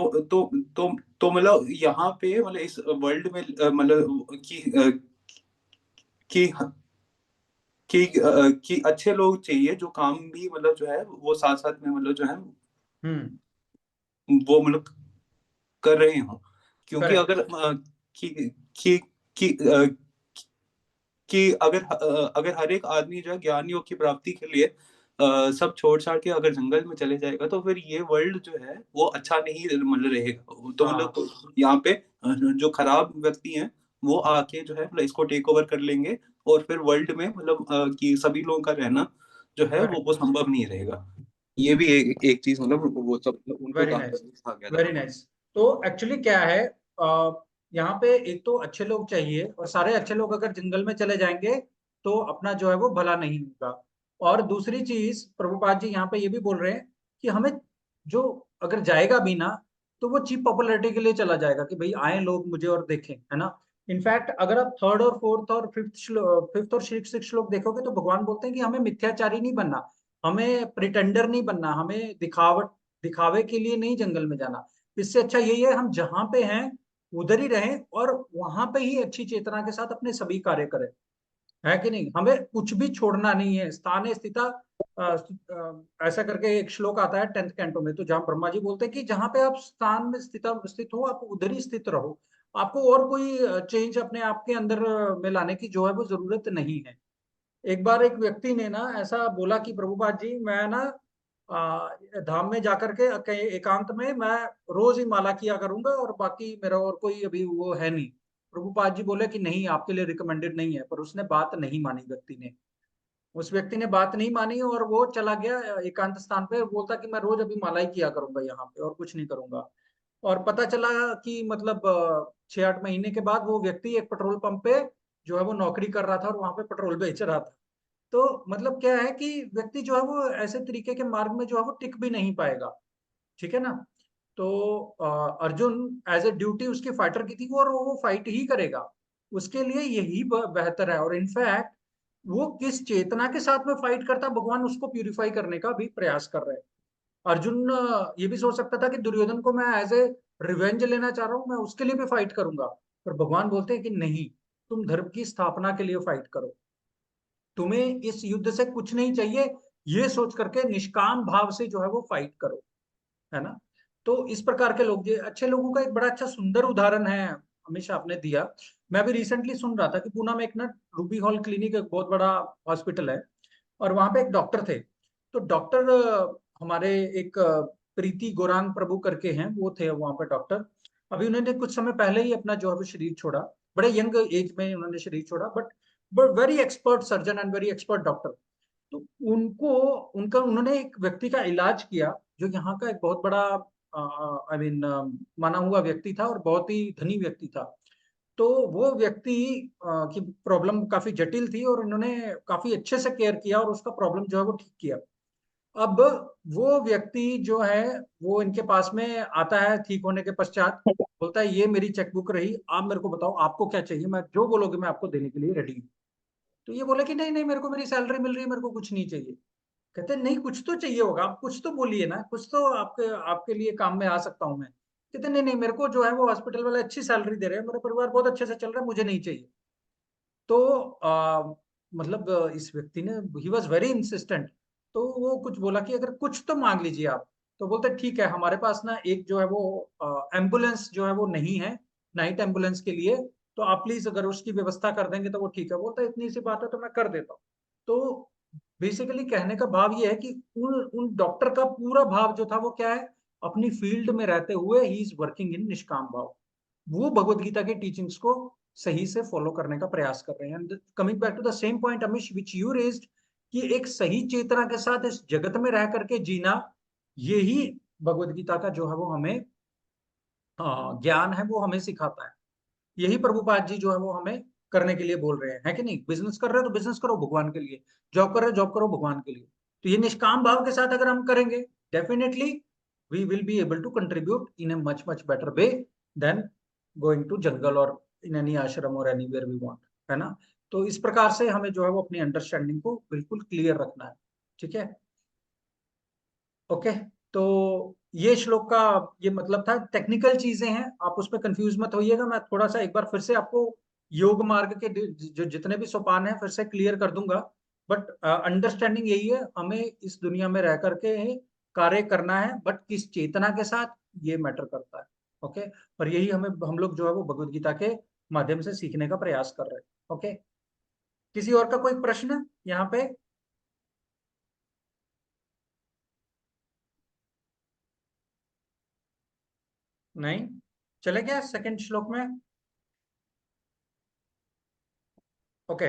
मतलब यहाँ पे मतलब इस वर्ल्ड में मतलब कि कि अच्छे लोग चाहिए जो काम भी मतलब जो है वो साथ साथ में मतलब जो है वो मतलब कर रहे हो। क्योंकि करेक्ट। अगर कि कि कि अ, कि अगर हर एक आदमी जो है ज्ञान योग की प्राप्ति के लिए सब छोड़ छाड़ के अगर जंगल में चले जाएगा तो फिर ये वर्ल्ड जो है वो अच्छा नहीं मतलब रहेगा। तो हाँ मतलब यहाँ पे जो खराब व्यक्ति हैं वो आके जो है मतलब इसको टेक ओवर कर लेंगे, और फिर वर्ल्ड में मतलब कि सभी लोगों का रहना जो है करेक्ट। वो संभव नहीं रहेगा। ये भी एक चीज मतलब वो सब उनको वेरी कहा नाइस, गया था वेरी भगवान। नाइस। तो एक्चुअली क्या है, यहाँ पे एक तो अच्छे लोग चाहिए, और सारे अच्छे लोग अगर जंगल में चले जाएंगे तो अपना जो है वो भला नहीं होगा। और दूसरी चीज प्रभुपाद जी यहाँ पे ये भी बोल रहे हैं कि हमें जो अगर जाएगा भी ना, तो वो चीप पॉपुलैरिटी के लिए चला जाएगा कि भाई आए लोग मुझे और देखें, है ना। इनफैक्ट अगर आप थर्ड और फोर्थ और फिफ्थ और सिक्स श्लोक देखोगे तो भगवान बोलते हैं कि हमें मिथ्याचारी नहीं बनना, हमें प्रिटेंडर नहीं बनना, हमें दिखावे के लिए नहीं जंगल में जाना। इससे अच्छा यही है हम जहां पे हैं उधर ही रहें, और वहां पे ही अच्छी चेतना के साथ अपने सभी कार्य करें, है कि नहीं। हमें कुछ भी छोड़ना नहीं है। स्थाने स्थिता ऐसा करके एक श्लोक आता है 10th कैंटो में, तो जहां ब्रह्मा जी बोलते हैं कि जहां पे आप स्थान में स्थित हो, आप उधर ही स्थित रहो। आपको और कोई चेंज अपने आप के अंदर में लाने की जो है वो जरूरत नहीं है। एक बार एक व्यक्ति ने ना ऐसा बोला कि प्रभुपाद जी मैं ना धाम में जाकर के एकांत में मैं रोज ही माला किया करूंगा, और बाकी मेरा और कोई अभी वो है नहीं। प्रभुपाद जी बोले कि नहीं आपके लिए रिकमेंडेड नहीं है, पर उसने बात नहीं मानी व्यक्ति ने। उस व्यक्ति ने बात नहीं मानी और वो चला गया एकांत स्थान पे, बोलता कि मैं रोज अभी माला ही किया करूंगा यहाँ पे और कुछ नहीं करूंगा। और पता चला कि मतलब 6-8 महीने के बाद वो व्यक्ति एक पेट्रोल पंप पे जो है वो नौकरी कर रहा था और वहां पे पेट्रोल बेच रहा था। तो मतलब क्या है कि व्यक्ति जो है वो ऐसे तरीके के मार्ग में जो है वो टिक भी नहीं पाएगा। ठीक है ना। तो अर्जुन एज ए ड्यूटी उसकी फाइटर की थी, और वो फाइट ही करेगा। उसके लिए यही बेहतर है। और इनफैक्ट वो किस चेतना के साथ में फाइट करता, भगवान उसको प्यूरिफाई करने का भी प्रयास कर रहे हैं। अर्जुन ये भी सोच सकता था कि दुर्योधन को मैं एज ए रिवेंज लेना चाह रहा हूं, मैं उसके लिए भी फाइट करूंगा। पर भगवान बोलते हैं कि नहीं, तुम धर्म की स्थापना के लिए फाइट करो, तुम्हें इस युद्ध से कुछ नहीं चाहिए, ये सोच करके निष्काम भाव से जो है वो फाइट करो, है ना। तो इस प्रकार के लोग, ये अच्छे लोगों का एक बड़ा अच्छा सुंदर उदाहरण है हमेशा आपने दिया। मैं अभी रिसेंटली सुन रहा था कि पूना में एक ना रूबी हॉल क्लिनिक, एक बहुत बड़ा हॉस्पिटल है, और वहां पे एक डॉक्टर थे। तो डॉक्टर हमारे एक प्रीति गोरांग प्रभु करके हैं, वो थे वहां पे डॉक्टर। अभी उन्होंने कुछ समय पहले ही अपना जो है वो शरीर छोड़ा, बड़े यंग एज में उन्होंने शरीर छोड़ा, but very expert surgeon and very expert doctor. तो उनको उनका उन्होंने एक व्यक्ति का इलाज किया जो यहाँ का एक बहुत बड़ा आई मीन माना हुआ व्यक्ति था और बहुत ही धनी व्यक्ति था। तो वो व्यक्ति की प्रॉब्लम काफी जटिल थी और इन्होंने काफी अच्छे से केयर किया और उसका प्रॉब्लम जो है वो ठीक किया। अब वो व्यक्ति जो है वो इनके पास में आता है ठीक होने के पश्चात, बोलता है ये मेरी चेकबुक रही, आप मेरे को बताओ आपको क्या चाहिए, मैं जो बोलोगे मैं आपको देने के लिए रेडी हूँ। तो ये बोले कि नहीं नहीं, मेरे को मेरी सैलरी मिल रही है, मेरे को कुछ नहीं चाहिए। कहते हैं नहीं, कुछ तो चाहिए होगा, आप कुछ तो बोलिए ना, कुछ तो आपके आपके लिए काम में आ सकता हूँ मैं। कहते नहीं नहीं, मेरे को जो है वो हॉस्पिटल वाले अच्छी सैलरी दे रहे हैं, मेरा परिवार बहुत अच्छे से चल रहा है, मुझे नहीं चाहिए। तो मतलब इस व्यक्ति ने, ही वॉज वेरी इंसिस्टेंट, तो वो कुछ बोला कि अगर कुछ तो मांग लीजिए आप। तो बोलते ठीक है, हमारे पास ना एक जो है वो एम्बुलेंस जो है वो नहीं है नाइट एम्बुलेंस के लिए, तो आप प्लीज अगर उसकी व्यवस्था कर देंगे तो वो ठीक है। बोलता है इतनी सी बात है तो मैं कर देता हूँ। तो बेसिकली कहने का भाव ये है कि उन डॉक्टर का पूरा भाव जो था वो क्या है, अपनी फील्ड में रहते हुए ही इज वर्किंग इन निष्काम भाव। वो भगवत गीता के टीचिंग्स को सही से फॉलो करने का प्रयास कर रहे हैं। Coming back to the same point Amish which you raised, कि एक सही चेतना के साथ इस जगत में रह करके जीना, यही भगवत गीता का जो है वो हमें ज्ञान है वो हमें सिखाता है। यही प्रभुपाद जी जो है वो हमें करने के लिए बोल रहे हैं, है कि नहीं? बिजनेस कर रहे हो तो बिजनेस करो भगवान के लिए, जॉब कर रहे हो जॉब करो भगवान के लिए। तो ये निष्काम भाव के साथ अगर हम करेंगे, definitely we will be able to contribute in a much much better way than going to jungle और इन एनी आश्रम और एनीवेयर वी वांट, है ना? तो इस प्रकार से हमें जो है वो अपनी अंडरस्टैंडिंग को बिल्कुल क्लियर रखना है। ठीक है, ओके। तो ये श्लोक का ये मतलब था, टेक्निकल चीजें हैं, आप उसमें कंफ्यूज मत होइएगा। मैं थोड़ा सा एक बार फिर से आपको योग मार्ग के जो जितने भी सोपान हैं फिर से क्लियर कर दूंगा। बट अंडरस्टैंडिंग यही है, हमें इस दुनिया में रह करके कार्य करना है, बट किस चेतना के साथ, ये मैटर करता है। ओके, और यही हमें हम लोग जो है वो भगवत गीता के माध्यम से सीखने का प्रयास कर रहे हैं। ओके, किसी और का कोई प्रश्न यहाँ पे? नहीं, चले गया सेकंड श्लोक में। ओके,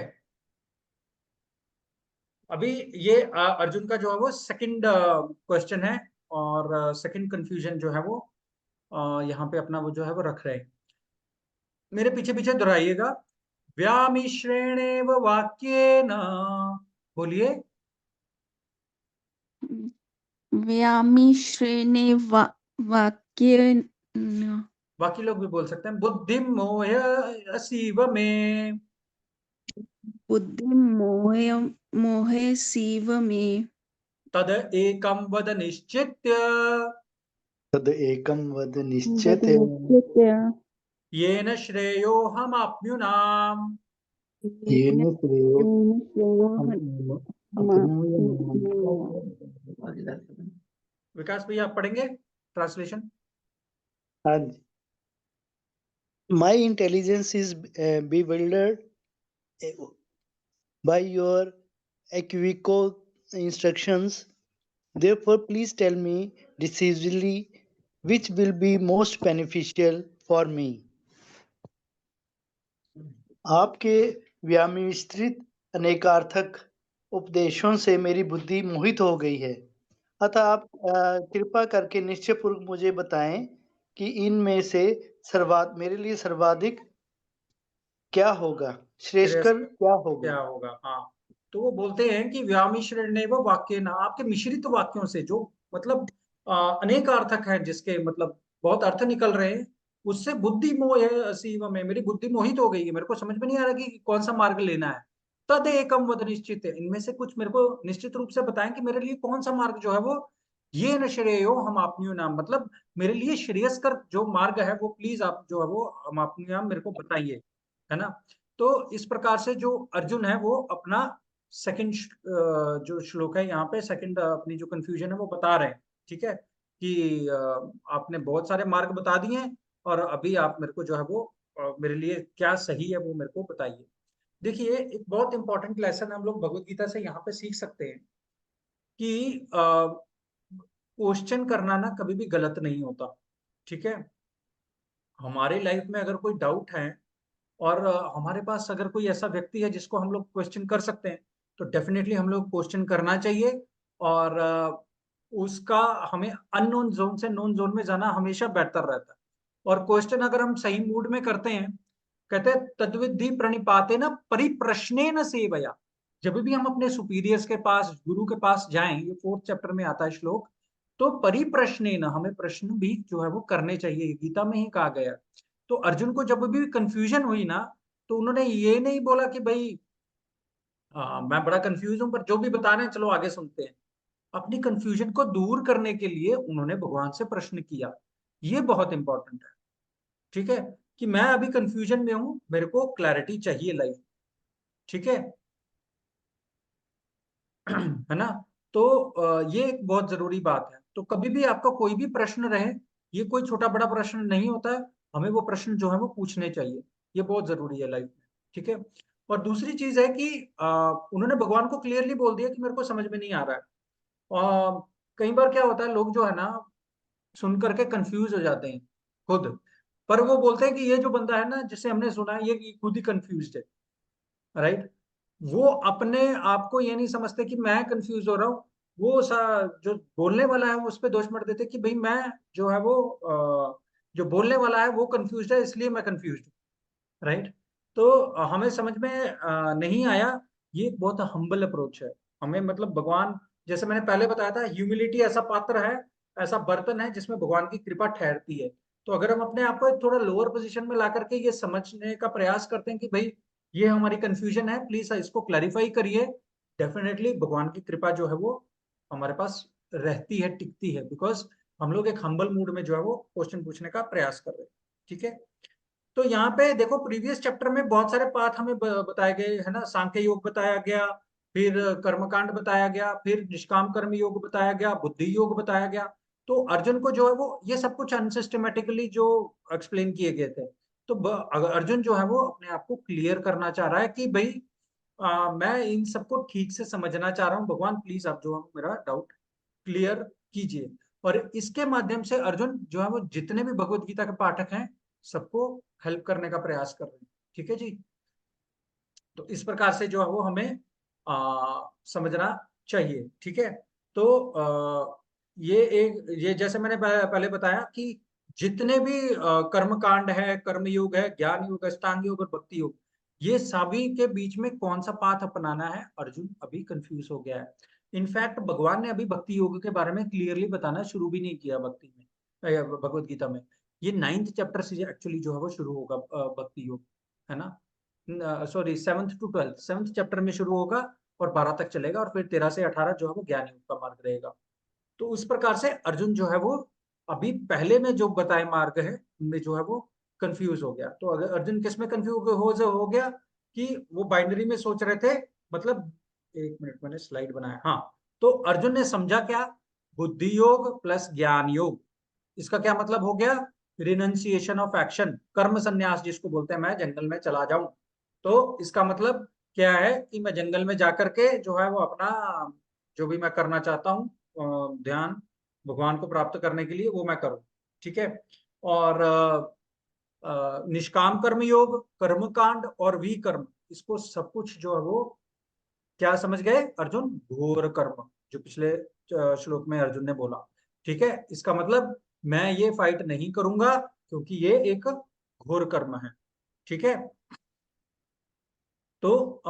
अभी ये अर्जुन का जो है वो सेकंड क्वेश्चन है, और सेकंड कंफ्यूजन जो है वो यहाँ पे अपना वो जो है वो रख रहे हैं। मेरे पीछे पीछे दोहराइएगा। व्यामिश्रेणेव वाक्येन, बोलिए। व्यामिश्रेणे वाक्येन, बाकी लोग भी बोल सकते हैं। बुद्धि मोहसीव में, बुद्धि मोहे सीव में, तद एकम वद निश्चित्य, तद एकम वद निश्चित येन येन श्रेयोहमाप्नुनाम। श्रेयो विकास भैया आप पढ़ेंगे ट्रांसलेशन? हाँ जी। My intelligence is bewildered by your equivocal instructions. Therefore, please tell me decisively which will be most beneficial for me. आपके व्यामिश्रित अनेकार्थक उपदेशों से मेरी बुद्धि मोहित हो गई है, अतः आप कृपा करके निश्चयपूर्वक मुझे बताएं कि इनमें से मेरे लिए सर्वाधिक क्या होगा, श्रेष्ठकर क्या होगा। क्या होगा? हाँ, तो वो बोलते हैं कि व्यामिश्रेणेव वाक्येन, आपके मिश्रित वाक्यों से, जो मतलब अनेक अर्थक है, जिसके मतलब बहुत अर्थ निकल रहे हैं, उससे बुद्धि मोह असीव में, मेरी बुद्धि मोहित हो गई है, मेरे को समझ में नहीं आ रहा कि कौन सा मार्ग लेना है। तद एकम वद निश्चित है, इनमें से कुछ मेरे को निश्चित रूप से बताएं कि मेरे लिए कौन सा मार्ग जो है वो, ये न श्रेयो हम आपनियो नाम, मतलब मेरे लिए श्रेयस्कर जो मार्ग है वो प्लीज आप जो है वो हम आपनियो नाम मेरे को बताइए, है ना? तो इस प्रकार से जो अर्जुन है वो अपना सेकंड जो श्लोक है यहाँ पे, सेकंड अपनी जो कंफ्यूजन है वो बता रहे हैं। ठीक है, कि आपने बहुत सारे मार्ग बता दिए हैं और अभी आप मेरे को जो है वो मेरे लिए क्या सही है वो मेरे को बताइए। देखिए, एक बहुत इंपॉर्टेंट लेसन हम लोग भगवत गीता से यहाँ पे सीख सकते हैं कि क्वेश्चन करना ना कभी भी गलत नहीं होता। ठीक है, हमारे लाइफ में अगर कोई डाउट है और हमारे पास अगर कोई ऐसा व्यक्ति है जिसको हम लोग क्वेश्चन कर सकते हैं, तो डेफिनेटली हम लोग क्वेश्चन करना चाहिए। और उसका हमें अननोन जोन से नोन जोन में जाना हमेशा बेहतर रहता है। और क्वेश्चन अगर हम सही मूड में करते हैं, कहते हैं तद्विद्धि प्रणिपाते न परिप्रश्ने न सेवया। जब भी हम अपने सुपीरियर्स के पास, गुरु के पास जाएं, ये 4th चैप्टर में आता है श्लोक, तो परिप्रश्ने न, हमें प्रश्न भी जो है वो करने चाहिए, गीता में ही कहा गया। तो अर्जुन को जब भी कंफ्यूजन हुई ना, तो उन्होंने ये नहीं बोला कि भाई मैं बड़ा कंफ्यूज हूं, पर जो भी बता रहे हैं चलो आगे सुनते हैं। अपनी कंफ्यूजन को दूर करने के लिए उन्होंने भगवान से प्रश्न किया। ये बहुत इंपॉर्टेंट है। ठीक है, कि मैं अभी कंफ्यूजन में हूं, मेरे को क्लैरिटी चाहिए लाइफ। ठीक है है ना। तो ये एक बहुत जरूरी बात है। तो कभी भी आपका कोई भी प्रश्न रहे, ये कोई छोटा बड़ा प्रश्न नहीं होता है, हमें वो प्रश्न जो है वो पूछने चाहिए। ये बहुत जरूरी है लाइफ में। ठीक है, और दूसरी चीज है कि उन्होंने भगवान को क्लियरली बोल दिया कि मेरे को समझ में नहीं आ रहा है। और कई बार क्या होता है, लोग जो है ना सुन करके कंफ्यूज हो जाते हैं खुद, पर वो बोलते हैं कि ये जो बंदा है ना जिसे हमने सुना है, ये खुद ही कंफ्यूज है। राइट, वो अपने आप को ये नहीं समझते कि मैं कंफ्यूज हो रहा हूँ। वो जो बोलने वाला है वो उस पर दोष मत देते कि भाई मैं जो है वो जो बोलने वाला है वो कंफ्यूज है, इसलिए मैं कंफ्यूज हूँ। राइट, तो हमें समझ में नहीं आया। ये एक बहुत हम्बल अप्रोच है। हमें मतलब भगवान, जैसे मैंने पहले बताया था, ह्यूमिलिटी ऐसा पात्र है, ऐसा बर्तन है जिसमें भगवान की कृपा ठहरती है। तो अगर हम अपने आप को एक थोड़ा लोअर पोजीशन में ला करके ये समझने का प्रयास करते हैं कि भाई ये हमारी कंफ्यूजन है, प्लीज इसको क्लैरिफाई करिए, डेफिनेटली भगवान की कृपा जो है वो हमारे पास रहती है, टिकती है, बिकॉज हम लोग एक हम्बल मूड में जो है वो क्वेश्चन पूछने का प्रयास कर रहे हैं। ठीक है, तो यहाँ पे देखो प्रीवियस चैप्टर में बहुत सारे पाथ हमें बताए गए है ना। सांख्य योग बताया गया, फिर कर्मकांड बताया गया, फिर निष्काम कर्म योग बताया गया, बुद्धि योग बताया गया। तो अर्जुन को जो है वो ये सब कुछ अनसिस्टमेटिकली जो एक्सप्लेन किए गए थे। तो अर्जुन जो है वो अपने आप को क्लियर करना चाह रहा है कि भाई मैं इन सबको ठीक से समझना चाह रहा हूँ, भगवान प्लीज आप जो है मेरा डाउट क्लियर कीजिए। और इसके माध्यम से अर्जुन जो है वो जितने भी भगवत गीता के पाठक हैं सबको हेल्प करने का प्रयास कर रहे हैं। ठीक है जी, तो इस प्रकार से जो है वो हमें समझना चाहिए। ठीक है, तो ये जैसे मैंने पहले बताया कि जितने भी कर्म कांड है, कर्म योग है, ज्ञान योग, अष्टांग योग और भक्ति योग, ये सभी के बीच में कौन सा पाथ अपनाना है, अर्जुन अभी कंफ्यूज हो गया है। इनफैक्ट भगवान ने अभी भक्ति योग के बारे में क्लियरली बताना शुरू भी नहीं किया भक्ति में, भगवत गीता में। ये 9th चैप्टर से एक्चुअली जो है वो शुरू होगा भक्ति योग, है ना। Sorry 7th to 12th, 7th chapter में शुरू होगा और 12 तक चलेगा, और फिर 13 से 18 जो है वो ज्ञान योग का मार्ग रहेगा। तो उस प्रकार से अर्जुन जो है वो अभी पहले में जो बताए मार्ग है उनमें जो है वो कंफ्यूज हो गया। तो अगर अर्जुन किस में कंफ्यूज हो गया कि वो बाइनरी में सोच रहे थे, मतलब एक मिनट मैंने स्लाइड बनाया, हाँ। तो अर्जुन ने समझा क्या, बुद्धि योग प्लस ज्ञान योग, इसका क्या मतलब हो गया, रिनंसिएशन ऑफ एक्शन, कर्म संन्यास जिसको बोलते हैं, मैं जंगल में चला जाऊं। तो इसका मतलब क्या है कि मैं जंगल में जाकर के जो है वो अपना जो भी मैं करना चाहता हूँ ध्यान भगवान को प्राप्त करने के लिए वो मैं करूं। ठीक है, और निष्काम कर्म योग, कर्म कांड और विकर्म, इसको सब कुछ जो है वो क्या समझ गए अर्जुन, घोर कर्म, जो पिछले श्लोक में अर्जुन ने बोला। ठीक है, इसका मतलब मैं ये फाइट नहीं करूंगा क्योंकि ये एक घोर कर्म है। ठीक है, तो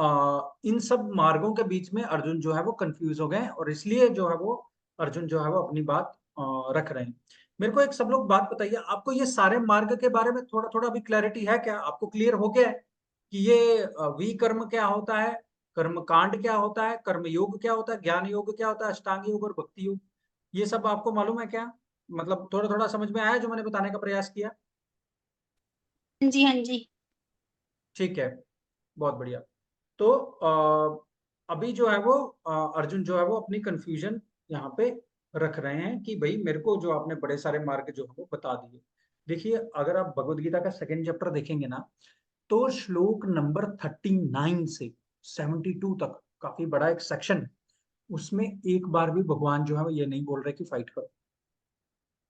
इन सब मार्गों के बीच में अर्जुन जो है वो कंफ्यूज हो गए, और इसलिए जो है वो अर्जुन जो है वो अपनी बात रख रहे हैं। मेरे को एक सब लोग बात बताइए, आपको ये सारे मार्ग के बारे में थोड़ा थोड़ा भी क्लैरिटी है क्या, आपको क्लियर हो गया है कि ये विकर्म क्या होता है, कर्म कांड क्या होता है, कर्म योग क्या होता है, ज्ञान योग क्या होता है, अष्टांग योग और भक्ति योग, ये सब आपको मालूम है क्या, मतलब थोड़ा थोड़ा समझ में आया जो मैंने बताने का प्रयास किया। जी हाँ जी। ठीक है, बहुत बढ़िया। तो अभी जो है वो अर्जुन जो है वो अपनी कंफ्यूजन यहाँ पे रख रहे हैं कि भाई मेरे को जो आपने बड़े सारे मार्ग जो है वो बता दिए, देखिए अगर आप भगवत गीता का सेकंड चैप्टर देखेंगे ना, तो श्लोक नंबर 39 से 72 तक काफी बड़ा एक सेक्शन है। उसमें एक बार भी भगवान जो है वो ये नहीं बोल रहे कि फाइट करो,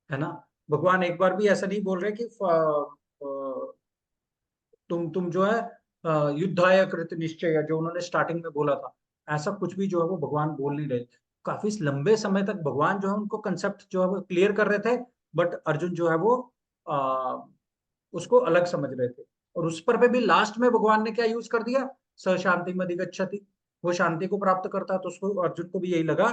है ना। भगवान एक बार भी ऐसा नहीं बोल रहे कि तुम जो है युद्धाय कृत निश्चय, जो उन्होंने स्टार्टिंग में बोला था, ऐसा कुछ भी जो है वो भगवान बोल नहीं रहे। काफी लंबे समय तक भगवान जो है उनको कंसेप्ट जो है वो क्लियर कर रहे थे, बट अर्जुन जो है वो उसको अलग समझ रहे थे। और उस पर पे भी लास्ट में भगवान ने क्या यूज कर दिया, स शांति मधिगच्छति, वो शांति को प्राप्त करता है। तो उसको अर्जुन को भी यही लगा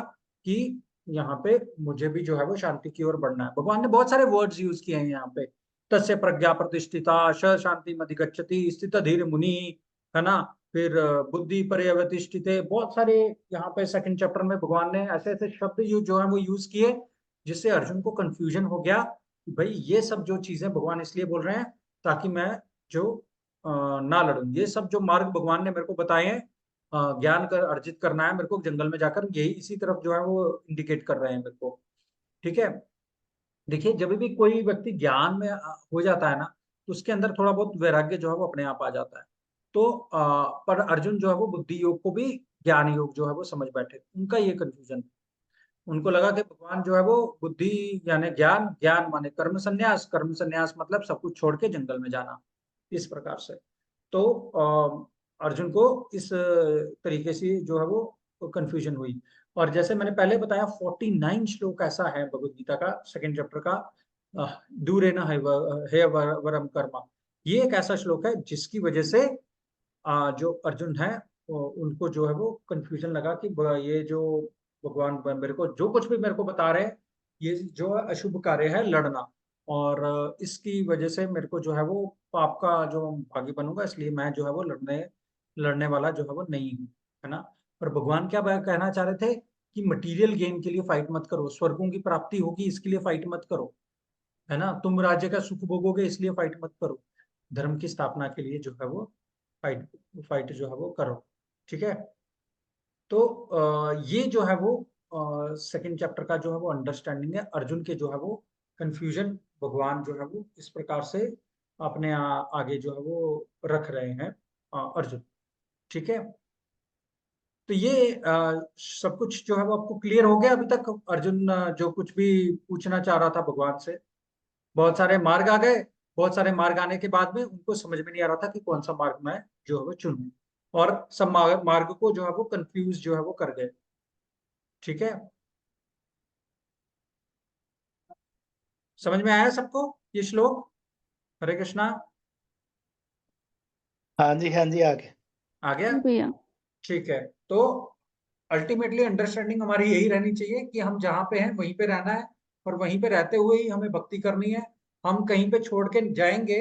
कि यहाँ पे मुझे भी जो है वो शांति की ओर बढ़ना है। भगवान ने बहुत सारे वर्ड्स यूज किए हैं यहाँ पे, तस्य प्रज्ञा प्रतिष्ठिता, श शांति मधिगच्छति, स्थित धीर मुनि, है ना। फिर बुद्धि पर्यवतिष्ठिते, बहुत सारे यहाँ पे सेकंड चैप्टर में भगवान ने ऐसे ऐसे शब्द जो है वो यूज किए, जिससे अर्जुन को कंफ्यूजन हो गया कि भाई ये सब जो चीजें भगवान इसलिए बोल रहे हैं ताकि मैं जो ना लड़ूं। ये सब जो मार्ग भगवान ने मेरे को बताए हैं, ज्ञान कर अर्जित करना है मेरे को जंगल में जाकर, यही इसी तरफ जो है वो इंडिकेट कर रहे हैं मेरे को। ठीक है। देखिए जब भी कोई व्यक्ति ज्ञान में हो जाता है ना, तो उसके अंदर थोड़ा बहुत वैराग्य जो है वो अपने आप आ जाता है। तो पर अर्जुन जो है वो बुद्धि योग को भी ज्ञान योग जो है वो समझ बैठे, उनका ये कंफ्यूजन। उनको लगा कि भगवान जो है वो बुद्धि यानी ज्ञान, ज्ञान माने कर्म संन्यास, कर्म संन्यास मतलब सब कुछ छोड़ के जंगल में जाना, इस प्रकार से। तो अर्जुन को इस तरीके से जो है वो कंफ्यूजन हुई। और जैसे मैंने पहले बताया 49 श्लोक ऐसा है भगवत गीता का सेकंड चैप्टर का, दूरे न हे वरम कर्मा, ये एक ऐसा श्लोक है जिसकी वजह से जो अर्जुन है उनको जो है वो कंफ्यूजन लगा कि ये जो भगवान मेरे को जो कुछ भी मेरे को बता रहे हैं, ये जो है अशुभ कार्य है लड़ना, और इसकी वजह से मेरे को जो है वो पाप का जो भागी बनूंगा, इसलिए मैं जो है वो लड़ने वाला जो है वो नहीं हूँ, है ना। पर भगवान क्या कहना चाह रहे थे कि मटेरियल गेन के लिए फाइट मत करो, स्वर्गों की प्राप्ति होगी इसके लिए फाइट मत करो, है ना। तुम राज्य का सुख भोगोगे इसलिए फाइट मत करो, धर्म की स्थापना के लिए जो है वो फाइट फाइट जो है वो करो। ठीक है। तो ये जो है वो सेकंड चैप्टर का जो है वो अंडरस्टैंडिंग है। अर्जुन के जो है वो कंफ्यूजन भगवान जो है वो इस प्रकार से अपने आगे जो है वो रख रहे हैं अर्जुन। ठीक है। तो ये सब कुछ जो है वो आपको क्लियर हो गया अभी तक। अर्जुन जो कुछ भी पूछना चाह रहा था भगवान से, बहुत सारे मार्ग आ गए, बहुत सारे मार्ग आने के बाद में उनको समझ में नहीं आ रहा था कि कौन सा मार्ग मैं जो है वो चुनूं, और सब मार्ग को जो है वो कंफ्यूज जो है वो कर गए। ठीक है। समझ में आया सबको ये श्लोक? हरे कृष्णा। हाँ जी आगे। आ गया? भैया। ठीक है। तो अल्टीमेटली अंडरस्टैंडिंग हमारी यही रहनी चाहिए कि हम जहाँ पे हैं वहीं पे रहना है, और वहीं पे रहते हुए ही हमें भक्ति करनी है। हम कहीं पे छोड़ के जाएंगे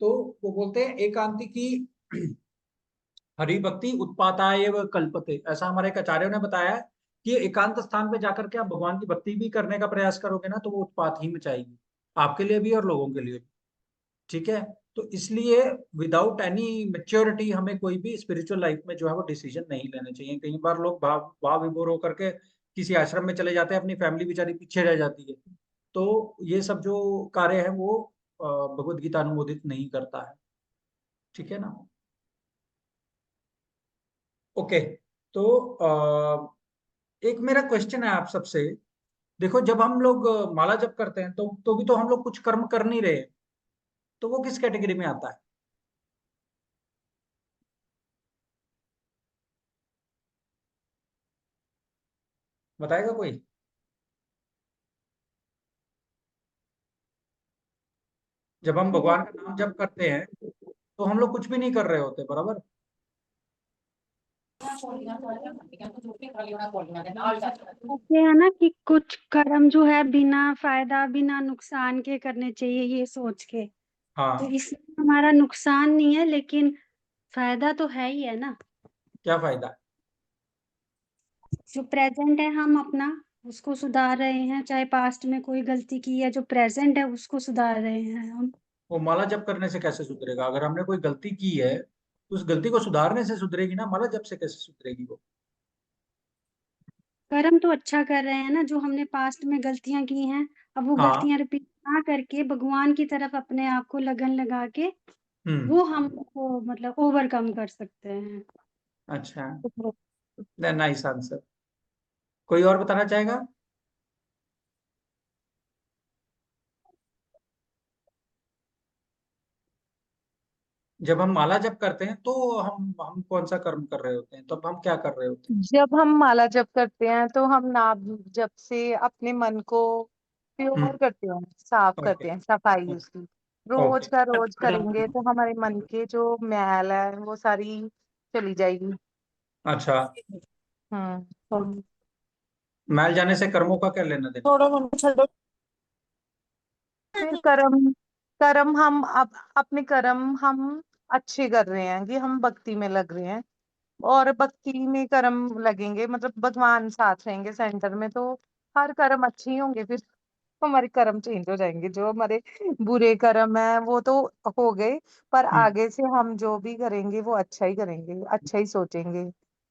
तो वो बोलते हैं एकांती की हरि भक्ति उत्पाताय व कल्पते, ऐसा हमारे एक आचार्यों ने बताया है कि एकांत स्थान पे जाकर के आप भगवान की भक्ति भी करने का प्रयास करोगे ना, तो वो उत्पात ही मचाएगी, आपके लिए भी और लोगों के लिए भी। ठीक है। तो इसलिए विदाउट एनी मेच्योरिटी हमें कोई भी स्पिरिचुअल लाइफ में जो है वो डिसीजन नहीं लेने चाहिए। कई बार लोग भाव विभोर होकर के किसी आश्रम में चले जाते हैं, अपनी फैमिली बेचारी पीछे रह जाती है। तो ये सब जो कार्य है वो भगवत गीता अनुमोदित नहीं करता है। ठीक है ना। ओके। तो एक मेरा क्वेश्चन है आप सबसे। देखो जब हम लोग माला जप करते हैं तो भी तो हम लोग कुछ कर्म कर नहीं रहे, तो वो किस कैटेगरी में आता है? बताएगा कोई? जब हम भगवान का नाम जप करते हैं तो हम लोग कुछ भी नहीं कर रहे होते, बराबर? ऐसे है ना कि कुछ कर्म जो है बिना फायदा बिना नुकसान के करने चाहिए ये सोच के, तो हाँ। इसमें हमारा नुकसान नहीं है लेकिन फायदा तो है ही है ना। क्या फायदा है? जो प्रेजेंट है हम अपना उसको सुधार रहे हैं, चाहे पास्ट में कोई गलती की है जो प्रेजेंट है उसको सुधार रहे हैं हम। वो माला जप करने से कैसे सुधरेगा? अगर हमने कोई गलती की है तो उस गलती को सुधारने से सुधरेगी ना, माला जप से कैसे सुधरेगी वो? कर्म तो अच्छा कर रहे हैं ना, जो हमने पास्ट में गलतियां की हैं अब वो हाँ। गलतियां रिपीट ना करके भगवान की तरफ अपने आप को लगन लगा के हम्म। वो हम उसको मतलब ओवरकम कर सकते हैं। अच्छा, नाइस आंसर। कोई और बताना चाहेगा? जब हम माला जप करते हैं तो हम कौन सा कर्म कर रहे होते हैं, तब हम क्या कर रहे होते हैं? जब हम माला जप करते हैं तो हम नाम जप से अपने मन को प्योर करते हैं, साफ ओके, करते हैं, सफाई उसकी रोज ओके। का रोज करेंगे तो हमारे मन के जो मैल है वो सारी चली जाएगी। अच्छा, हम्म। मैल जाने से कर्मों का क्या लेना देना? थोड़ा मन छो फिर कर्म कर्म हम अपने कर्म हम अच्छे कर रहे हैं कि हम भक्ति में लग रहे हैं, और भक्ति में कर्म लगेंगे मतलब भगवान साथ रहेंगे सेंटर में, तो हर कर्म अच्छे ही होंगे। फिर हमारे कर्म चेंज हो जाएंगे, जो हमारे बुरे कर्म है वो तो हो गए, पर आगे से हम जो भी करेंगे वो अच्छा ही करेंगे, अच्छा ही सोचेंगे,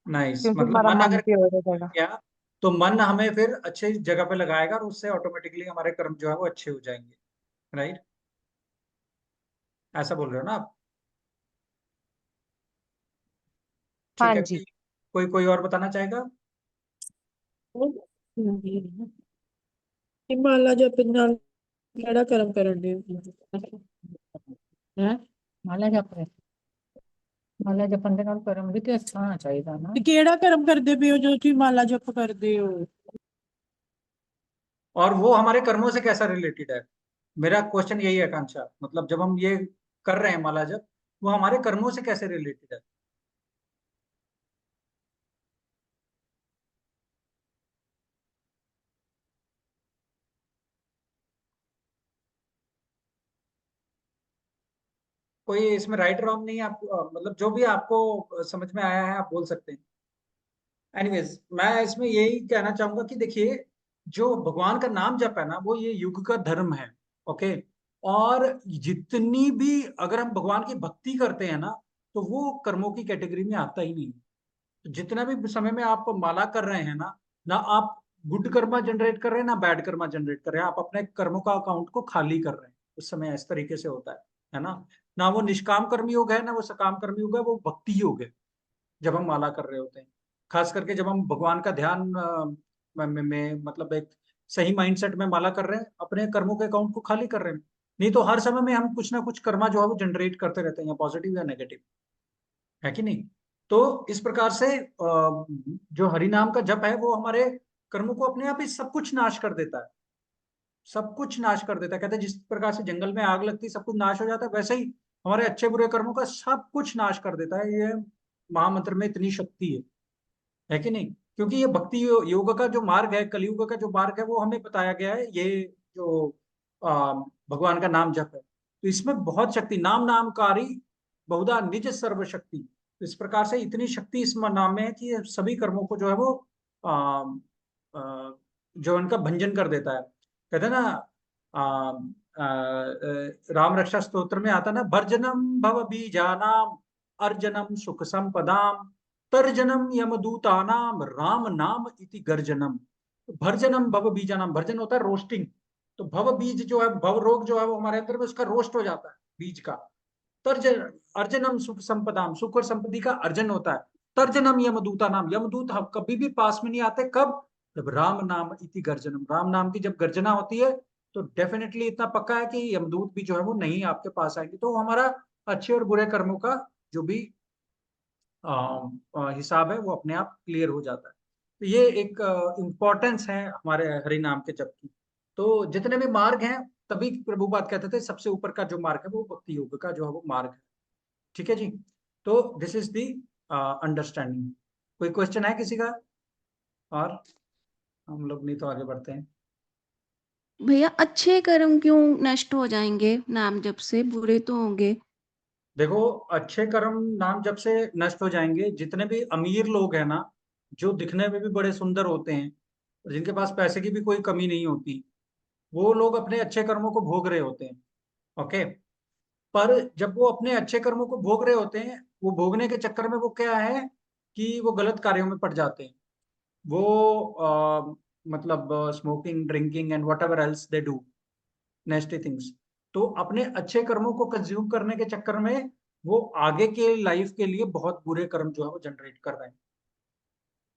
नाइस, क्योंकि मतलब हमारा मन मन अगर प्योर हो जाएगा। किया तो मन हमें फिर अच्छे जगह पे लगाएगा और उससे ऑटोमेटिकली हमारे कर्म जो है वो अच्छे हो जाएंगे, राइट? ऐसा बोल रहे हो ना आप? ठीक हाँ है, जी। कोई कोई और बताना चाहेगा? ਮਾਲਾ ਜਪਣ ਨਾਲ ਕਿਹੜਾ ਕਰਮ ਕਰਨ ਦੇ ਹੈ? ਮਾਲਾ ਜਪ ਰਹੇ, ਮਾਲਾ ਜਪਣ ਦੇ ਨਾਲ ਕਰਮ ਵੀ ਤੇ ਅੱਛਾ ਹੋਣਾ ਚਾਹੀਦਾ ਨਾ। ਤੇ ਕਿਹੜਾ ਕਰਮ ਕਰਦੇ ਪਏ ਹੋ ਜੋ ਤੁਸੀਂ ਮਾਲਾ ਜਪ ਕਰਦੇ ਹੋ? और वो हमारे कर्मों से कैसा रिलेटेड है? मेरा क्वेश्चन यही है आकांक्षा, मतलब जब हम ये कर रहे हैं माला जप, वो हमारे कर्मों से कैसे रिलेटेड है? कोई इसमें राइट रॉन्ग नहीं है, आप मतलब जो भी आपको समझ में आया है आप बोल सकते हैं। एनीवेज, मैं इसमें यही कहना चाहूंगा कि देखिए, जो भगवान का नाम जप है ना, वो ये युग का धर्म है। ओके, और जितनी भी अगर हम भगवान की भक्ति करते हैं ना, तो वो कर्मों की कैटेगरी में आता ही नहीं। तो जितना भी समय में आप माला कर रहे हैं ना आप गुड कर्मा जनरेट कर रहे हैं ना बैड कर्मा जनरेट कर रहे हैं, आप अपने कर्मों का अकाउंट को खाली कर रहे हैं। उस समय इस तरीके से होता है ना वो निष्काम कर्म योग है ना वो सकाम कर्म योग है, वो भक्ति योग है जब हम माला कर रहे होते हैं। खास करके जब हम भगवान का ध्यान में मतलब एक सही माइंडसेट में माला कर रहे हैं, अपने कर्मों के अकाउंट को खाली कर रहे हैं। नहीं तो हर समय में हम कुछ ना कुछ कर्मा जो है वो जनरेट करते रहते हैं, या पॉजिटिव या नेगेटिव, है कि नहीं? तो इस प्रकार से जो हरि नाम का जप है वो हमारे कर्मों को अपने आप ही सब कुछ नाश कर देता है, सब कुछ नाश कर देता है। कहते हैं जिस प्रकार से जंगल में आग लगती है सब कुछ नाश हो जाता है, वैसे ही हमारे अच्छे बुरे कर्मों का सब कुछ नाश कर देता है। ये महामंत्र में इतनी शक्ति है कि नहीं? क्योंकि ये भक्ति योग का जो मार्ग है, कलयुग का जो मार्ग है, वो हमें बताया गया है, ये जो भगवान का नाम जप है। तो इसमें बहुत शक्ति, नाम नामकारी बहुधा निज सर्वशक्ति। तो इस प्रकार से इतनी शक्ति इस नाम में है कि ये सभी कर्मों को जो है वो आ, आ, जो उनका भंजन कर देता है। कहते हैं ना राम रक्षा स्तोत्र में आता ना, भर्जनम भव बीजानाम अर्जनम सुख संपदाम तर्जनम यमदूतानाम राम नाम इति गर्जनम। भर्जनम भव बीजानाम, भर्जन होता है रोस्टिंग, तो भव बीज जो है, भव रोग जो है वो हमारे अंदर में उसका रोस्ट हो जाता है बीज का। तर्जन अर्जनम सुख संपदाम, सुख और संपत्ति का अर्जन होता है। तर्जनम यमदूता नाम, यमदूत कभी भी पास में नहीं आते, कब? जब राम नाम इति गर्जनम, राम नाम की जब गर्जना होती है तो डेफिनेटली इतना पक्का है कि यमदूत भी जो है वो नहीं आपके पास आएंगे। तो हमारा अच्छे और बुरे कर्मों का जो भी हिसाब है वो अपने आप क्लियर हो जाता है। तो ये एक इम्पोर्टेंस है हमारे हरि नाम के जप की। तो जितने भी मार्ग हैं, तभी प्रभुपाद कहते थे सबसे ऊपर का जो मार्ग है वो भक्ति योग का जो है वो मार्ग है। ठीक है जी, तो दिस इज दी अंडरस्टैंडिंग। कोई क्वेश्चन है किसी का? और हम लोग नहीं तो आगे बढ़ते हैं। भैया अच्छे कर्म क्यों नष्ट हो जाएंगे नाम जप से, बुरे तो होंगे? देखो, अच्छे कर्म नाम जब से नष्ट हो जाएंगे, जितने भी अमीर लोग हैं ना, जो दिखने में भी बड़े सुंदर होते हैं और जिनके पास पैसे की भी कोई कमी नहीं होती, वो लोग अपने अच्छे कर्मों को भोग रहे होते हैं। ओके, पर जब वो अपने अच्छे कर्मों को भोग रहे होते हैं, वो भोगने के चक्कर में वो क्या है कि वो गलत कार्यों में पड़ जाते हैं। वो मतलब smoking, drinking and whatever else they do, नेस्टी things. तो अपने अच्छे कर्मों को कंज्यूम करने के चक्कर में वो आगे के लाइफ के लिए बहुत बुरे कर्म जो है वो जनरेट कर रहे हैं,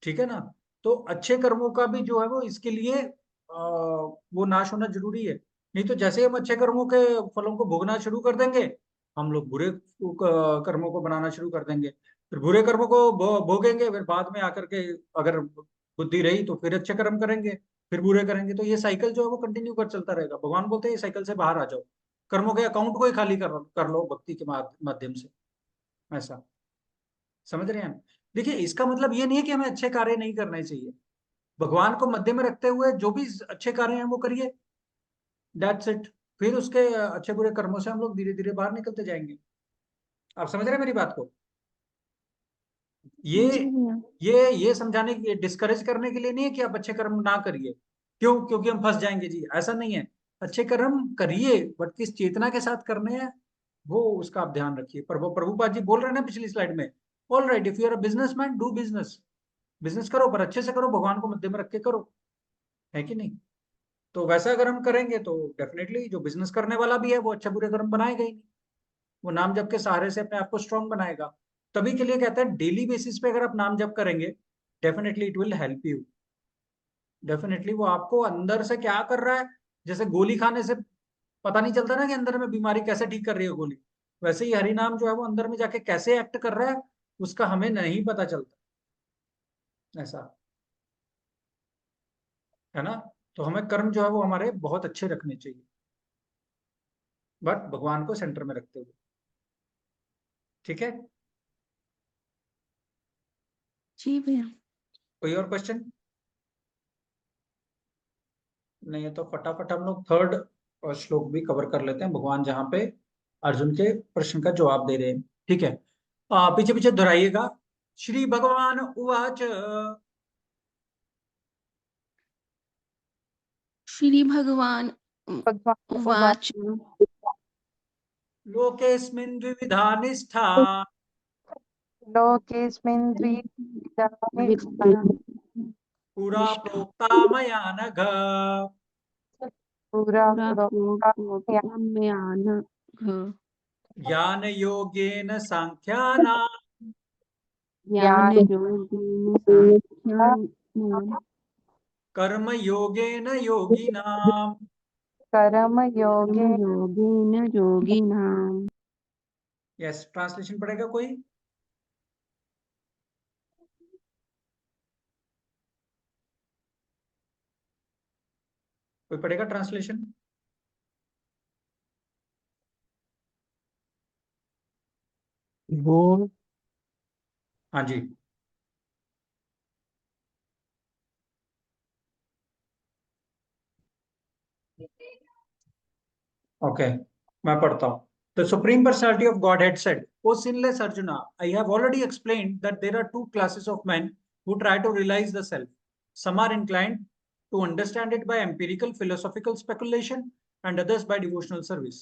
ठीक है ना। तो अच्छे कर्मों का भी जो है वो इसके लिए वो नाश होना जरूरी है। नहीं तो जैसे हम अच्छे कर्मों के फलों को भोगना शुरू कर देंगे, हम लोग बुरे कर्मों को बनाना शुरू कर देंगे, फिर बुरे कर्मों को भोगेंगे, फिर बाद में आकर के अगर बुद्धि रही तो फिर अच्छे कर्म करेंगे, फिर बुरे करेंगे। तो ये साइकिल जो है वो कंटिन्यू कर चलता रहेगा। भगवान बोलते हैं ये साइकिल से बाहर आ जाओ, कर्मों के अकाउंट को ही खाली कर लो भक्ति के माध्यम से। ऐसा समझ रहे हैं। देखिए इसका मतलब ये नहीं है कि हमें अच्छे कार्य नहीं करने चाहिए, भगवान को मध्य में रखते हुए जो भी अच्छे कार्य हैं वो करिए, दैट्स इट। फिर उसके अच्छे बुरे कर्मों से हम लोग धीरे धीरे बाहर निकलते जाएंगे। आप समझ रहे हैं मेरी बात को। ये समझाने के, डिस्करेज करने के लिए नहीं है कि आप अच्छे कर्म ना करिए, क्यों, क्योंकि हम फंस जाएंगे जी, ऐसा नहीं है। अच्छे कर्म करिए, बट किस चेतना के साथ करने हैं वो उसका आप ध्यान रखिए। प्रभुपाद जी बोल रहे हैं ना पिछली स्लाइड में, all right, if you are a businessman do business, business करो पर अच्छे से करो, भगवान को मध्य में रख के करो, है कि नहीं। तो वैसा अगर हम करेंगे तो डेफिनेटली जो बिजनेस करने वाला भी है वो अच्छा बुरे कर्म बनाएगा ही नहीं, वो नाम जप के सहारे से अपने आप को स्ट्रॉन्ग बनाएगा। तभी के लिए कहते हैं डेली बेसिस पे अगर आप नाम जप करेंगे definitely it will help you. Definitely वो आपको अंदर से क्या कर रहा है, जैसे गोली खाने से पता नहीं चलता ना कि अंदर में बीमारी कैसे ठीक कर रही है गोली, वैसे ही हरि नाम जो है वो अंदर में जाके कैसे एक्ट कर रहा है उसका हमें नहीं पता चलता, ऐसा है ना। तो हमें कर्म जो है वो हमारे बहुत अच्छे रखने चाहिए, बट भगवान को सेंटर में रखते हुए, ठीक है। जी भैया। कोई और क्वेश्चन नहीं है तो फटाफट हम लोग थर्ड श्लोक भी कवर कर लेते हैं, भगवान जहां पे अर्जुन के प्रश्न का जवाब दे रहे हैं, ठीक है। पीछे पीछे दोहराइएगा। श्री भगवान उवाच, श्री भगवान भगवान उवाच, लोकेस्मिन् द्विविधा निष्ठा, लोकेस्मिन् द्विविधा निष्ठा, पुरा प्रोक्ता मया नघ, पुरा प्रोक्ता मया ज्ञान योगेन सांख्यानां, कर्म योगेन योगिनाम। कर्म योगे। यस, ट्रांसलेशन पढ़ेगा कोई। कोई पढ़ेगा ट्रांसलेशन। बोल। हाँ जी, ओके, मैं पढ़ता हूँ। The Supreme Personality of Godhead said, "O sinless Arjuna, I have already explained that there are two classes of men who try to realize the self. Some are inclined to understand it by empirical philosophical speculation and others by devotional service."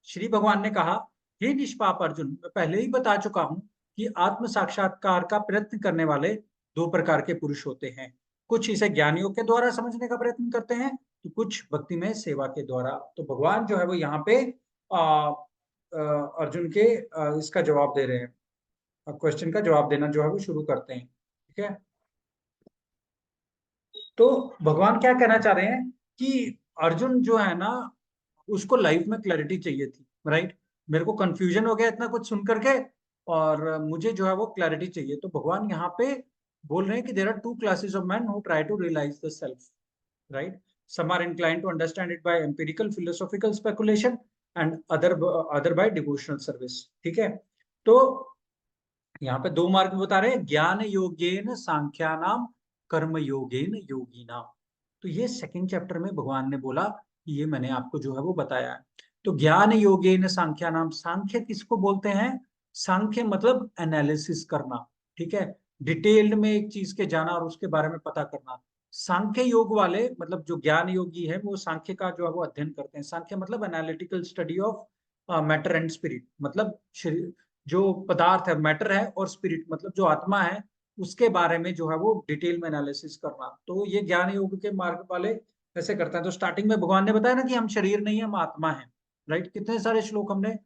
Shri भगवान ने कहा, हे निष्पाप अर्जुन, मैं पहले ही बता चुका हूं कि आत्म साक्षात्कार का प्रयत्न करने वाले दो प्रकार के पुरुष होते हैं। कुछ इसे ज्ञानियों के द्वारा समझने का प्रयत्न करते हैं, तो कुछ भक्ति में सेवा के द्वारा। तो भगवान जो है वो यहाँ पे अर्जुन के इसका जवाब दे रहे हैं, क्वेश्चन का जवाब देना जो है वो शुरू करते हैं, ठीक है। तो भगवान क्या कहना चाह रहे हैं कि अर्जुन जो है ना उसको लाइफ में क्लैरिटी चाहिए थी, राइट। मेरे को कंफ्यूजन हो गया इतना कुछ सुन करके और मुझे जो है वो क्लैरिटी चाहिए। तो भगवान यहाँ पे बोल रहे हैं कि there are two classes of man who try to realise the self, right. Some are inclined to understand it by empirical philosophical speculation and other by devotional service, ठीक है। तो यहाँ पे दो मार्ग बता रहे हैं, ज्ञान योगेन सांख्यानाम, कर्म योगेन योगिनाम। तो ये सेकंड चैप्टर में भगवान ने बोला, ये मैंने आपको जो है वो बताया है। तो ज्ञान योगेन सांख्यानाम, सांख्य किसको बोलते हैं, सांख्य मतलब एनालिसिस करना, ठीक है, डिटेल्ड में एक चीज के जाना और उसके बारे में पता करना। सांख्य योग वाले मतलब जो ज्ञान योगी है वो सांख्य का जो है वो अध्ययन करते हैं। सांख्य मतलब analytical study of matter and spirit, मतलब जो पदार्थ है, मैटर है, और स्पिरिट मतलब जो आत्मा है, उसके बारे में जो है वो डिटेल में एनालिसिस करना। तो ये ज्ञान योग के मार्ग वाले ऐसे करते हैं। तो स्टार्टिंग में भगवान ने बताया ना कि हम शरीर नहीं, हम आत्मा हैं, राइट। कितने सारे श्लोक हमने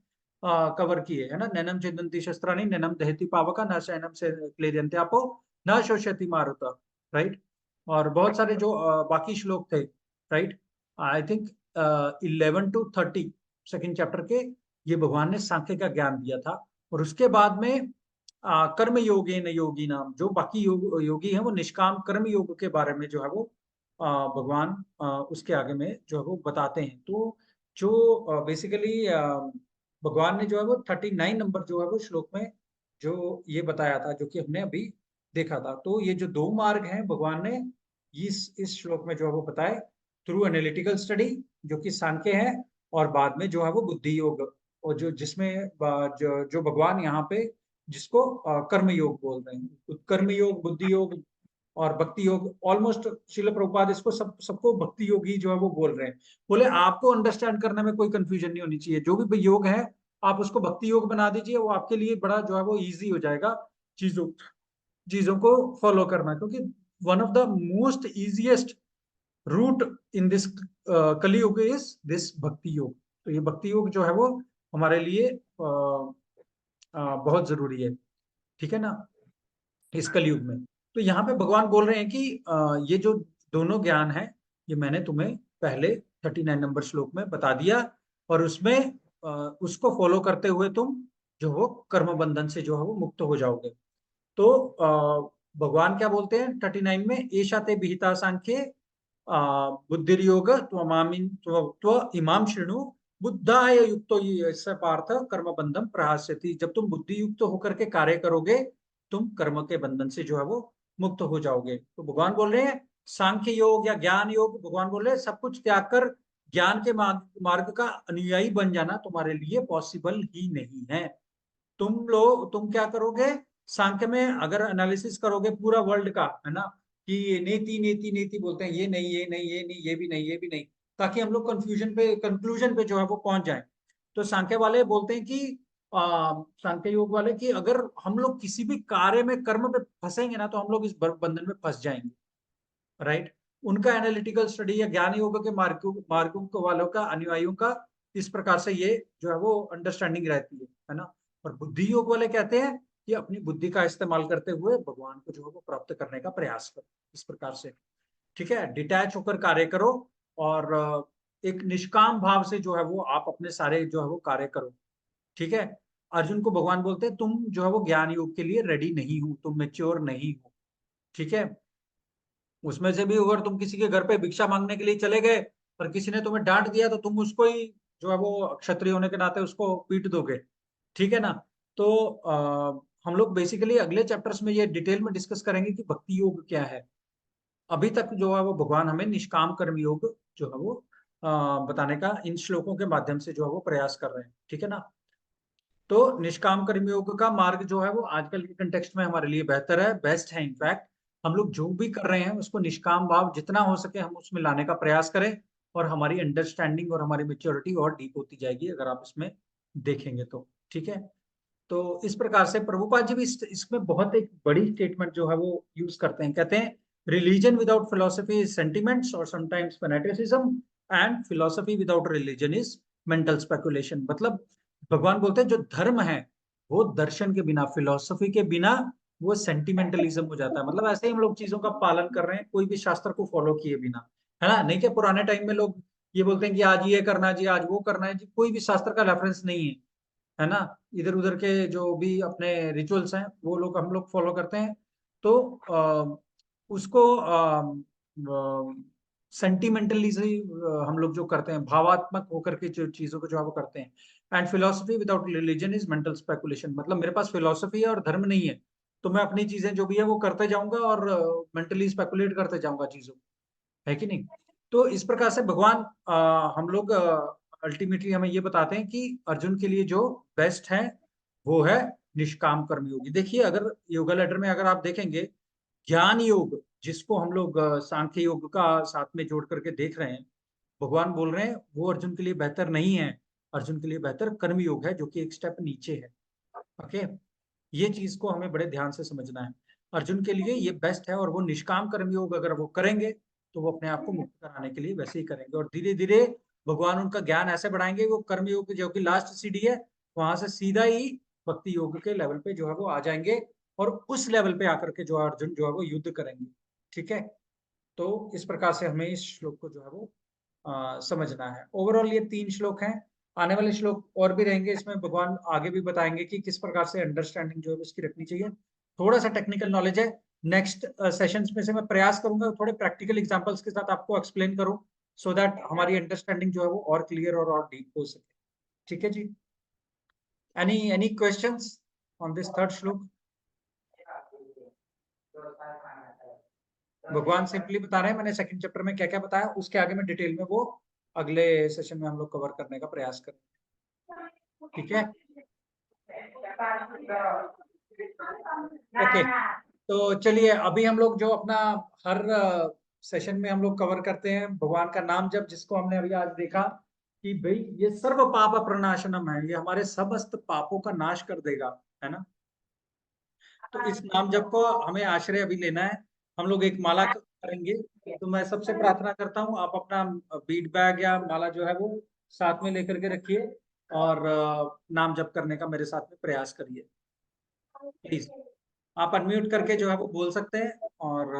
कवर किए है ना। नैनम छिन्दन्ति शस्त्राणि नैनम दहति पावका न शयनम से क्लेदयन्ते आपो न शोषयति मारुता, राइट। और बहुत सारे जो बाकी श्लोक थे, right. I think 11 to 30 second chapter के ये भगवान ने सांख्य का ज्ञान दिया था। और उसके बाद में कर्म योगेन योगी नाम, जो बाकी योगी हैं वो निष्काम कर्म योग के बारे में जो है वो भगवान उसके आगे में जो है वो बताते हैं। तो जो बेसिकली भगवान ने जो है वो 39 नंबर जो है वो श्लोक में जो ये बताया था, जो कि हमने अभी देखा था। तो ये जो 2 मार्ग हैं भगवान ने इस श्लोक में जो है वो बताए, थ्रू एनालिटिकल स्टडी जो कि सांख्य है, और बाद में जो है वो बुद्धि योग, और जिसमें जो भगवान यहाँ पे जिसको कर्म योग बोल रहे हैं, कर्म योग, बुद्धि योग और भक्ति योग। ऑलमोस्ट श्रील प्रभुपाद इसको सबको भक्ति योग ही जो है वो बोल रहे हैं। बोले आपको अंडरस्टैंड करने में कोई कंफ्यूजन नहीं होनी चाहिए, जो भी योग है आप उसको भक्ति योग बना दीजिए, वो आपके लिए बड़ा जो है वो इजी हो जाएगा चीजों को फॉलो करना। क्योंकि one of the most easiest route in this Kaliyuga is this bhakti yoga. तो ये भक्ति योग जो है वो हमारे लिए बहुत जरूरी है, ठीक है ना, इस कलयुग में। तो यहाँ पे भगवान बोल रहे हैं कि ये जो दोनों ज्ञान है ये मैंने तुम्हें पहले 39 नंबर श्लोक में बता दिया, और उसमें उसको फॉलो करते हुए तुम जो हो कर्म बंधन से जो है वो मुक्त हो जाओगे। तो भगवान क्या बोलते हैं 39 में, एषा ते विहिता सांख्ये बुद्धिर्योग त्व इमाम शृणु बुद्धाय युक्तो यस्य पार्थ कर्म बंधम प्रहास्यति। जब तुम बुद्धि युक्त होकर के कार्य करोगे तुम कर्म के बंधन से जो है वो मुक्त हो जाओगे। तो भगवान बोल रहे हैं सांख्य योग या ज्ञान योग, भगवान बोल रहे हैं सब कुछ त्याग कर ज्ञान के मार्ग का अनुयायी बन जाना तुम्हारे लिए पॉसिबल ही नहीं है। तुम क्या करोगे, सांख्य में अगर एनालिसिस करोगे पूरा वर्ल्ड का, है ना, कि ये नेति नेति नेति बोलते हैं, ये नहीं ये नहीं ये नहीं ये भी नहीं ये भी नहीं, ताकि हम लोग कंक्लूजन पे जो है वो पहुंच जाए। तो सांख्य वाले बोलते हैं कि सांख्य योग वाले कि अगर हम लोग किसी भी कार्य में कर्म पे फंसेंगे ना तो हम लोग इस बंधन में फंस जाएंगे, राइट। उनका एनालिटिकल स्टडी या ज्ञान योग के मार्गों वालों का, अनुयायियों का इस प्रकार से ये जो है वो अंडरस्टैंडिंग रहती है ना। और बुद्धि योग वाले कहते हैं कि अपनी बुद्धि का इस्तेमाल करते हुए भगवान को जो है वो प्राप्त करने का प्रयास करो, इस प्रकार से, ठीक है। डिटैच होकर कार्य करो और एक निष्काम भाव से जो है वो आप अपने सारे जो है वो कार्य करो, ठीक है। अर्जुन को भगवान बोलते हैं तुम जो है वो ज्ञान योग के लिए रेडी नहीं हो, तुम मैच्योर नहीं हो, ठीक है। उसमें से भी अगर तुम किसी के घर पे भिक्षा मांगने के लिए चले गए और किसी ने तुम्हें डांट दिया तो तुम उसको ही जो है वो क्षत्रिय होने के नाते उसको पीट दोगे, ठीक है ना। तो हम लोग बेसिकली अगले चैप्टर्स में ये डिटेल में डिस्कस करेंगे कि भक्ति योग क्या है। अभी तक जो है वो भगवान हमें निष्काम कर्म योग जो है वो बताने का इन श्लोकों के माध्यम से जो है वो प्रयास कर रहे हैं, ठीक है ना। तो निष्काम कर्म योग का मार्ग जो है वो आजकल के कंटेक्स्ट में हमारे लिए बेहतर है, बेस्ट है। इनफैक्ट हम लोग जो भी कर रहे हैं उसको निष्काम भाव जितना हो सके हम उसमें लाने का प्रयास करें, और हमारी अंडरस्टैंडिंग और हमारी मेच्योरिटी और डीप होती जाएगी अगर आप इसमें देखेंगे तो, ठीक है। तो इस प्रकार से प्रभुपाद जी भी इसमें बहुत एक बड़ी स्टेटमेंट जो है वो यूज करते हैं, कहते हैं religion without philosophy is sentiments और sometimes fanaticism, and philosophy without religion is mental speculation. मतलब भगवान बोलते हैं जो धर्म है वो दर्शन के बिना, फिलोसफी के बिना वो सेंटिमेंटलिज्म हो जाता है। मतलब ऐसे ही हम लोग चीजों का पालन कर रहे हैं कोई भी शास्त्र को फॉलो किए बिना, है ना। नहीं कि पुराने टाइम में लोग ये बोलते हैं कि आज ये करना जी, आज वो करना है जी, कोई भी शास्त्र का रेफरेंस नहीं है ना। इधर उधर के जो भी अपने रिचुअल्स हैं वो लोग हम लोग फॉलो करते हैं। तो उसको सेंटिमेंटली हम लोग जो करते हैं, भावात्मक होकर के जो चीजों को जो है वो करते हैं। And philosophy without religion is mental speculation. मतलब मेरे पास फिलोसफी है और धर्म नहीं है तो मैं अपनी चीजें जो भी है वो करते जाऊंगा और मेंटली स्पेकुलेट करते जाऊंगा चीजों, है कि नहीं। तो इस प्रकार से भगवान हम लोग अल्टीमेटली हमें ये बताते हैं कि अर्जुन के लिए जो बेस्ट है वो है निष्काम कर्म योगी। देखिए अगर योगा लेटर में अगर आप देखेंगे ज्ञान योग जिसको हम लोग सांख्य योग का साथ में जोड़ करके देख रहे हैं, भगवान बोल रहे हैं वो अर्जुन के लिए बेहतर नहीं है। अर्जुन के लिए बेहतर कर्म योग है जो कि एक स्टेप नीचे है। ओके, ये चीज को हमें बड़े ध्यान से समझना है। अर्जुन के लिए ये बेस्ट है और वो निष्काम कर्म योग अगर वो करेंगे तो वो अपने आप को मुक्त कराने के लिए वैसे ही करेंगे, और धीरे धीरे भगवान उनका ज्ञान ऐसे बढ़ाएंगे, वो कर्म योग जो कि लास्ट सीढ़ी है, वहां से सीधा ही भक्ति योग के लेवल पे जो है वो आ जाएंगे, और उस लेवल पे आकर के जो अर्जुन जो है वो युद्ध करेंगे। ठीक है, तो इस प्रकार से हमें इस श्लोक को जो है वो समझना है। ओवरऑल ये 3 श्लोक हैं, आने वाले श्लोक और भी रहेंगे, इसमें भगवान आगे भी बताएंगे कि किस प्रकार से अंडरस्टैंडिंग जो है उसकी रखनी चाहिए। थोड़ा सा टेक्निकल नॉलेज है, नेक्स्ट सेशंस में से मैं प्रयास करूंगा थोड़े प्रैक्टिकल एग्जांपल्स के साथ आपको एक्सप्लेन करूं, सो दैट हमारी अंडरस्टैंडिंग जो है वो और क्लियर और डीप हो सके। ठीक है जी, any questions on this third shloka? भगवान सिंपली बता रहे हैं मैंने सेकंड चैप्टर में क्या क्या बताया, उसके आगे में डिटेल में वो अगले सेशन में हम लोग कवर करने का प्रयास करेंगे। ठीक है, ओके। तो चलिए, अभी हम लोग जो अपना हर सेशन में हम लोग कवर करते हैं भगवान का नाम जप, जिसको हमने अभी आज देखा कि भाई ये सर्व पाप प्रणाशनम है, ये हमारे समस्त पापों का नाश कर देगा, है ना। तो इस नाम जप को हमें आश्रय अभी लेना है, हम लोग एक माला करेंगे। तो मैं सबसे प्रार्थना करता हूँ आप अपना बीट बैग या माला जो है वो साथ में लेकर के रखिए, और नाम जप करने का मेरे साथ में प्रयास करिए प्लीज। आप अनम्यूट करके जो है वो बोल सकते हैं, और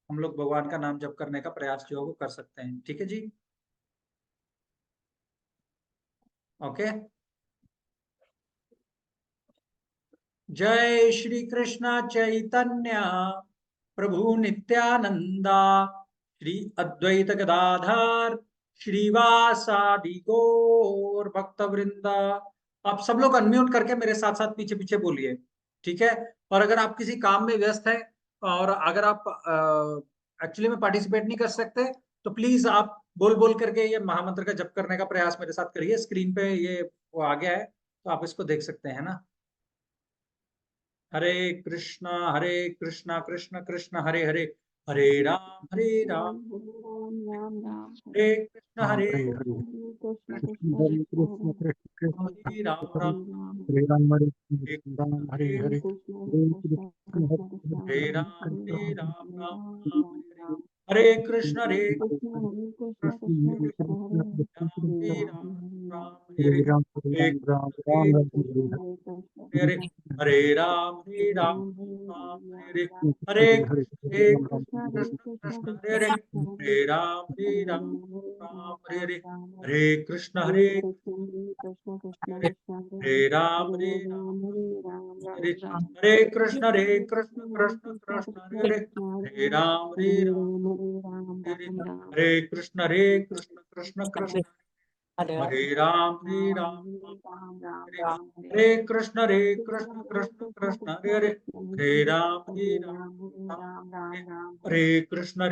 हम लोग भगवान का नाम जप करने का प्रयास जो है वो कर सकते हैं। ठीक है जी, ओके। जय श्री कृष्ण चैतन्य प्रभु नित्यानंदा, श्री अद्वैत गदाधर श्रीवासादि गौर भक्त वृंदा। आप सब लोग अनम्यूट करके मेरे साथ साथ पीछे पीछे बोलिए, ठीक है। और अगर आप किसी काम में व्यस्त हैं, और अगर आप एक्चुअली में पार्टिसिपेट नहीं कर सकते, तो प्लीज आप बोल बोल करके ये महामंत्र का जप करने का प्रयास मेरे साथ करिए। स्क्रीन पे ये वो आ गया है, तो आप इसको देख सकते हैं ना। हरे कृष्णा कृष्ण कृष्ण हरे हरे, हरे राम हरे राम हरे कृष्ण हरे राम राम हरे राम हरे हरे हरे राम राम हरे कृष्ण हरे हरे हरे राम हरे हरे कृष्ण कृष्ण हरे हरे राम हरे हरे कृष्ण हरे हरे राम हरे हरे कृष्ण कृष्ण कृष्ण हरे हरे राम हरे कृष्ण कृष्ण कृष्ण हरे राम हरे कृष्ण कृष्ण कृष्ण हरे हरे राम हरे कृष्ण कृष्ण कृष्ण हरे राम हरे कृष्ण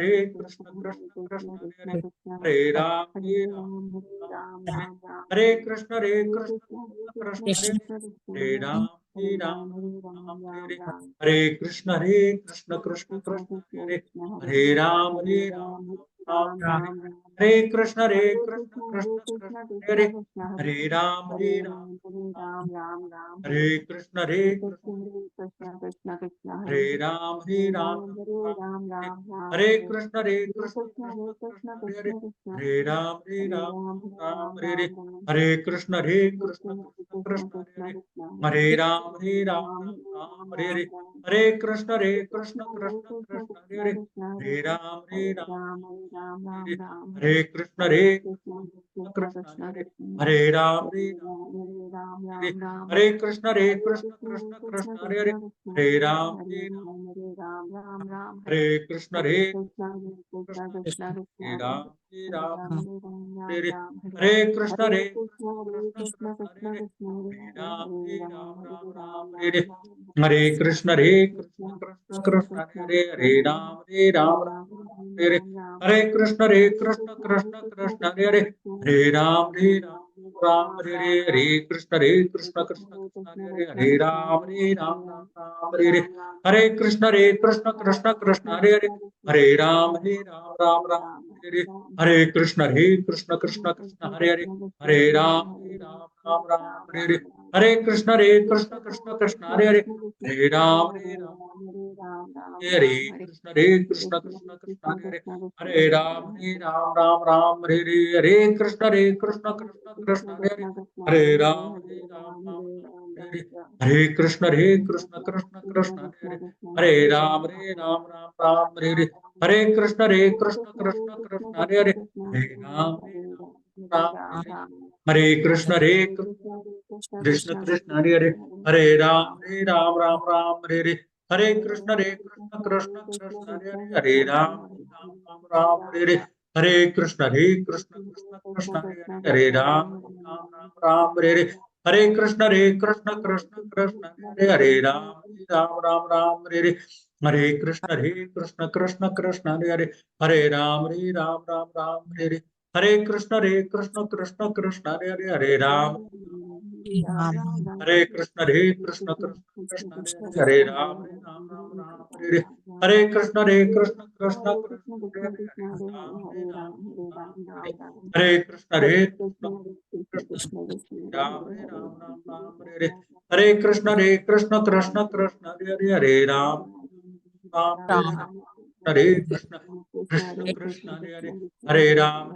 कृष्ण कृष्ण हरे राम हरे कृष्ण कृष्ण कृष्ण हरे राम हरे कृष्ण कृष्ण हरे हरे राम हरे कृष्ण हरे राम हरे कृष्ण कृष्ण हरे हरे राम हरे कृष्ण कृष्ण कृष्ण हरे राम हरे हरे कृष्ण कृष्ण कृष्ण हरे हरे राम हरे कृष्ण कृष्ण हरे राम हरे कृष्ण कृष्ण कृष्ण हरे हरे राम हरे कृष्ण कृष्ण हरे राम हरे कृष्ण कृष्ण हरे कृष्ण कृष्ण कृष्ण हरे हरे राम हरे कृष्ण कृष्ण कृष्ण हरे हरे राम हरे कृष्ण कृष्ण कृष्ण हरे राम हरे कृष्ण कृष्ण कृष्ण कृष्ण हरे हरे राम राम हरे कृष्ण कृष्ण कृष्ण हरे हरे राम राम राम हरे कृष्ण कृष्ण कृष्ण हरे हरे हरे राम हरे कृष्ण कृष्ण हरे हरे राम राम हरे कृष्ण कृष्ण कृष्ण हरे राम हरे कृष्ण कृष्ण कृष्ण हरे राम राम हरे कृष्ण कृष्ण कृष्ण हरे राम हरे कृष्ण कृष्ण कृष्ण हरे राम राम हरे कृष्ण कृष्ण कृष्ण हरे राम हरे कृष्ण कृष्ण कृष्ण हरे राम राम हरे कृष्ण कृष्ण कृष्ण हरे राम राम हरे कृष्ण कृष्ण कृष्ण हरे राम राम हरे कृष्ण कृष्ण कृष्ण हरे राम हरे कृष्ण कृष्ण कृष्ण हरे राम हरे कृष्ण कृष्ण कृष्ण हरे कृष्ण कृष्ण हरे कृष्ण कृष्ण कृष्ण हरे राम हरे कृष्ण कृष्ण कृष्ण हरे राम राम हरे कृष्ण कृष्ण हरे राम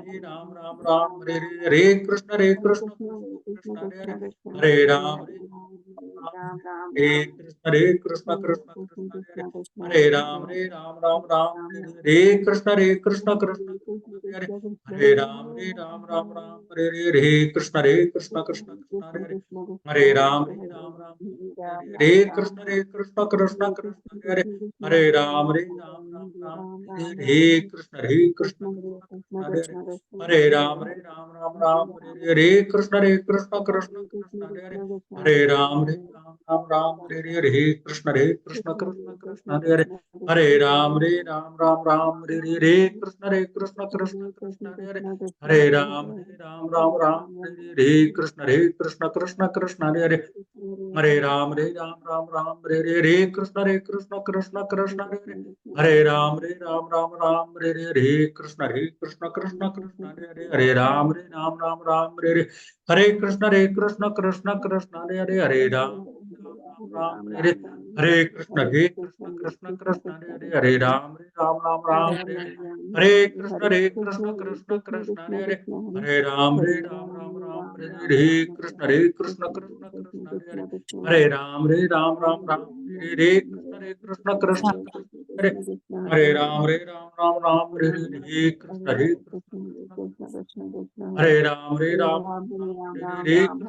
हरे कृष्ण कृष्ण हरे राम राम हरे कृष्ण कृष्ण हरे राम राम हरे कृष्ण कृष्ण हरे राम हरे कृष्ण कृष्ण हरे राम हरे कृष्ण हरे राम राम हरे कृष्ण कृष्ण हरे राम राम हरे कृष्ण कृष्ण हरे राम राम हरे कृष्ण कृष्ण हरे राम राम हरे कृष्ण कृष्ण हरे राम राम हरे कृष्ण कृष्ण हरे राम राम हरे कृष्ण कृष्ण हरे राम राम हरे कृष्ण कृष्ण हरे राम हरे कृष्ण कृष्ण हरे राम राम हरे कृष्ण कृष्ण हरे राम राम हरे कृष्ण कृष्ण हरे राम राम हरे कृष्ण कृष्ण हरे राम राम हरे कृष्ण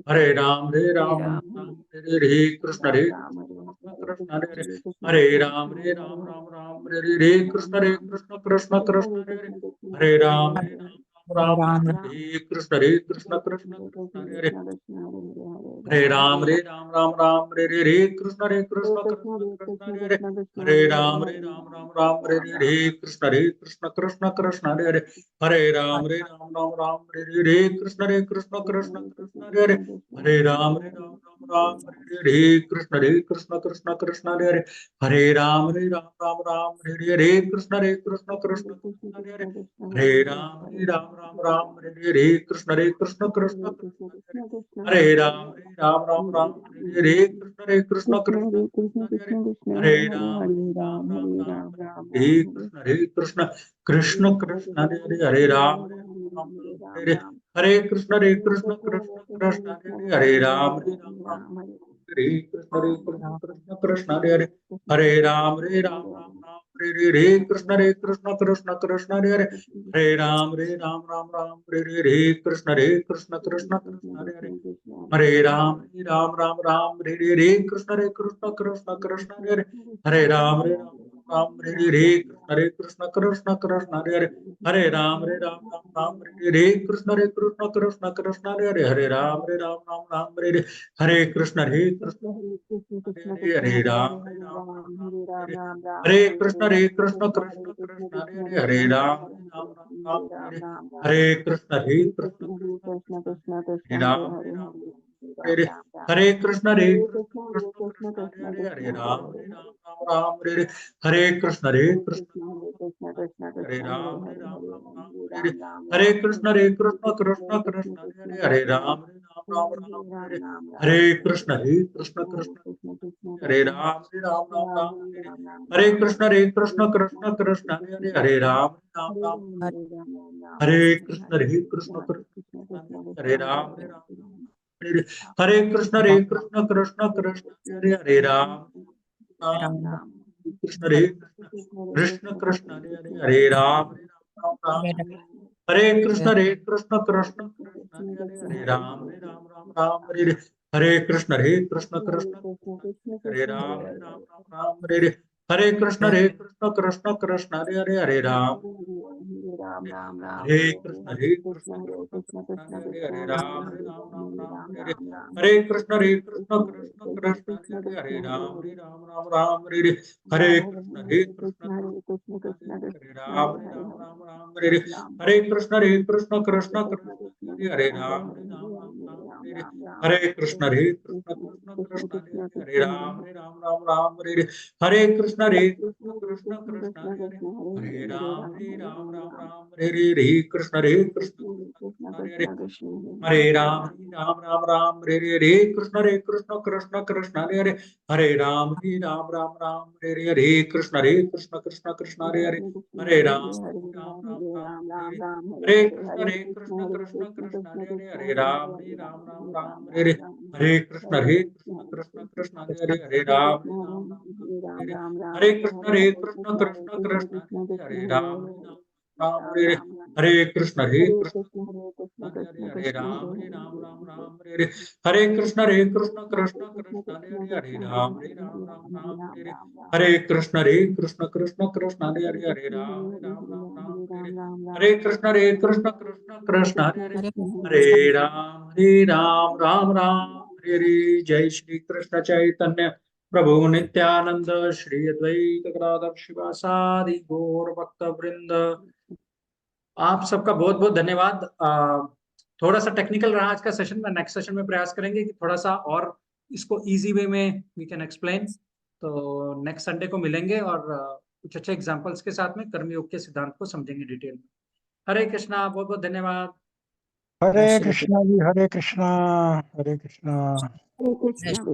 हरे राम हरे कृष्ण कृष्ण हरे राम हरे कृष्ण कृष्ण हरे राम राम हरे कृष्ण कृष्ण हरे राम राम हरे कृष्ण कृष्ण हरे राम राम हरे कृष्ण कृष्ण हरे राम राम हरे कृष्ण कृष्ण हरे राम राम हरे कृष्ण कृष्ण हरे राम राम हरे कृष्ण कृष्ण हरे राम राम हरे कृष्ण कृष्ण हरे राम हरे कृष्ण कृष्ण हरे राम राम हरे कृष्ण कृष्ण हरे राम हरे कृष्ण कृष्ण कृष्ण हरे राम हरे कृष्ण कृष्ण हरे राम हरे कृष्ण कृष्ण हरे राम हरे कृष्ण कृष्ण हरे राम राम हरे कृष्ण कृष्ण हरे राम राम हरे कृष्ण कृष्ण हरे राम कृष्ण कृष्ण हरे राम राम हरे कृष्ण कृष्ण हरे राम राम हरे कृष्ण हरे राम हरे कृष्ण कृष्ण हरे राम राम हरे कृष्ण हरे राम हरे कृष्ण कृष्ण हरे राम राम हरे कृष्ण हरे राम हरे हरे कृष्ण कृष्ण कृष्ण हरे हरे राम राम हरे हरे कृष्ण कृष्ण हरे राम राम हरे कृष्ण कृष्ण कृष्ण हरे हरे राम राम हरे कृष्ण हरे राम हरे कृष्ण कृष्ण कृष्ण हरे राम कृष्ण कृष्ण हरे राम हरे कृष्ण कृष्ण हरे राम राम हरे कृष्ण कृष्ण हरे राम राम हरे कृष्ण कृष्ण हरे राम हरे कृष्ण हरे राम हरे कृष्ण कृष्ण हरे राम राम हरे कृष्ण हरे राम हरे कृष्ण कृष्ण हरे राम हरे कृष्ण कृष्ण हरे राम राम हरे कृष्ण कृष्ण हरे राम हरे कृष्ण हरे हरे राम हरे कृष्ण कृष्ण हरे राम हरे कृष्ण कृष्ण हरे राम हरे कृष्ण कृष्ण हरे राम हरे कृष्ण कृष्ण हरे राम हरे कृष्ण कृष्ण हरे राम हरे कृष्ण हरे राम हरे कृष्ण कृष्ण हरे राम हरे कृष्ण कृष्ण हरे राम हरे कृष्ण कृष्ण हरे राम राम हरे जय श्री कृष्ण चैतन्य प्रभु नित्यानंद श्री अद्वैत गदाधर शिवासादि गौर भक्त वृंद। आप सबका बहुत बहुत धन्यवाद। थोड़ा सा टेक्निकल रहा आज का सेशन में, नेक्स्ट सेशन में प्रयास करेंगे कि थोड़ा सा और इसको इजी वे में वी कैन एक्सप्लेन। तो नेक्स्ट संडे को मिलेंगे और कुछ अच्छे एग्जांपल्स के साथ में कर्मयोग के सिद्धांत को समझेंगे डिटेल में। हरे कृष्णा, बहुत बहुत धन्यवाद। हरे कृष्णा जी, हरे कृष्णा हरे कृष्णा।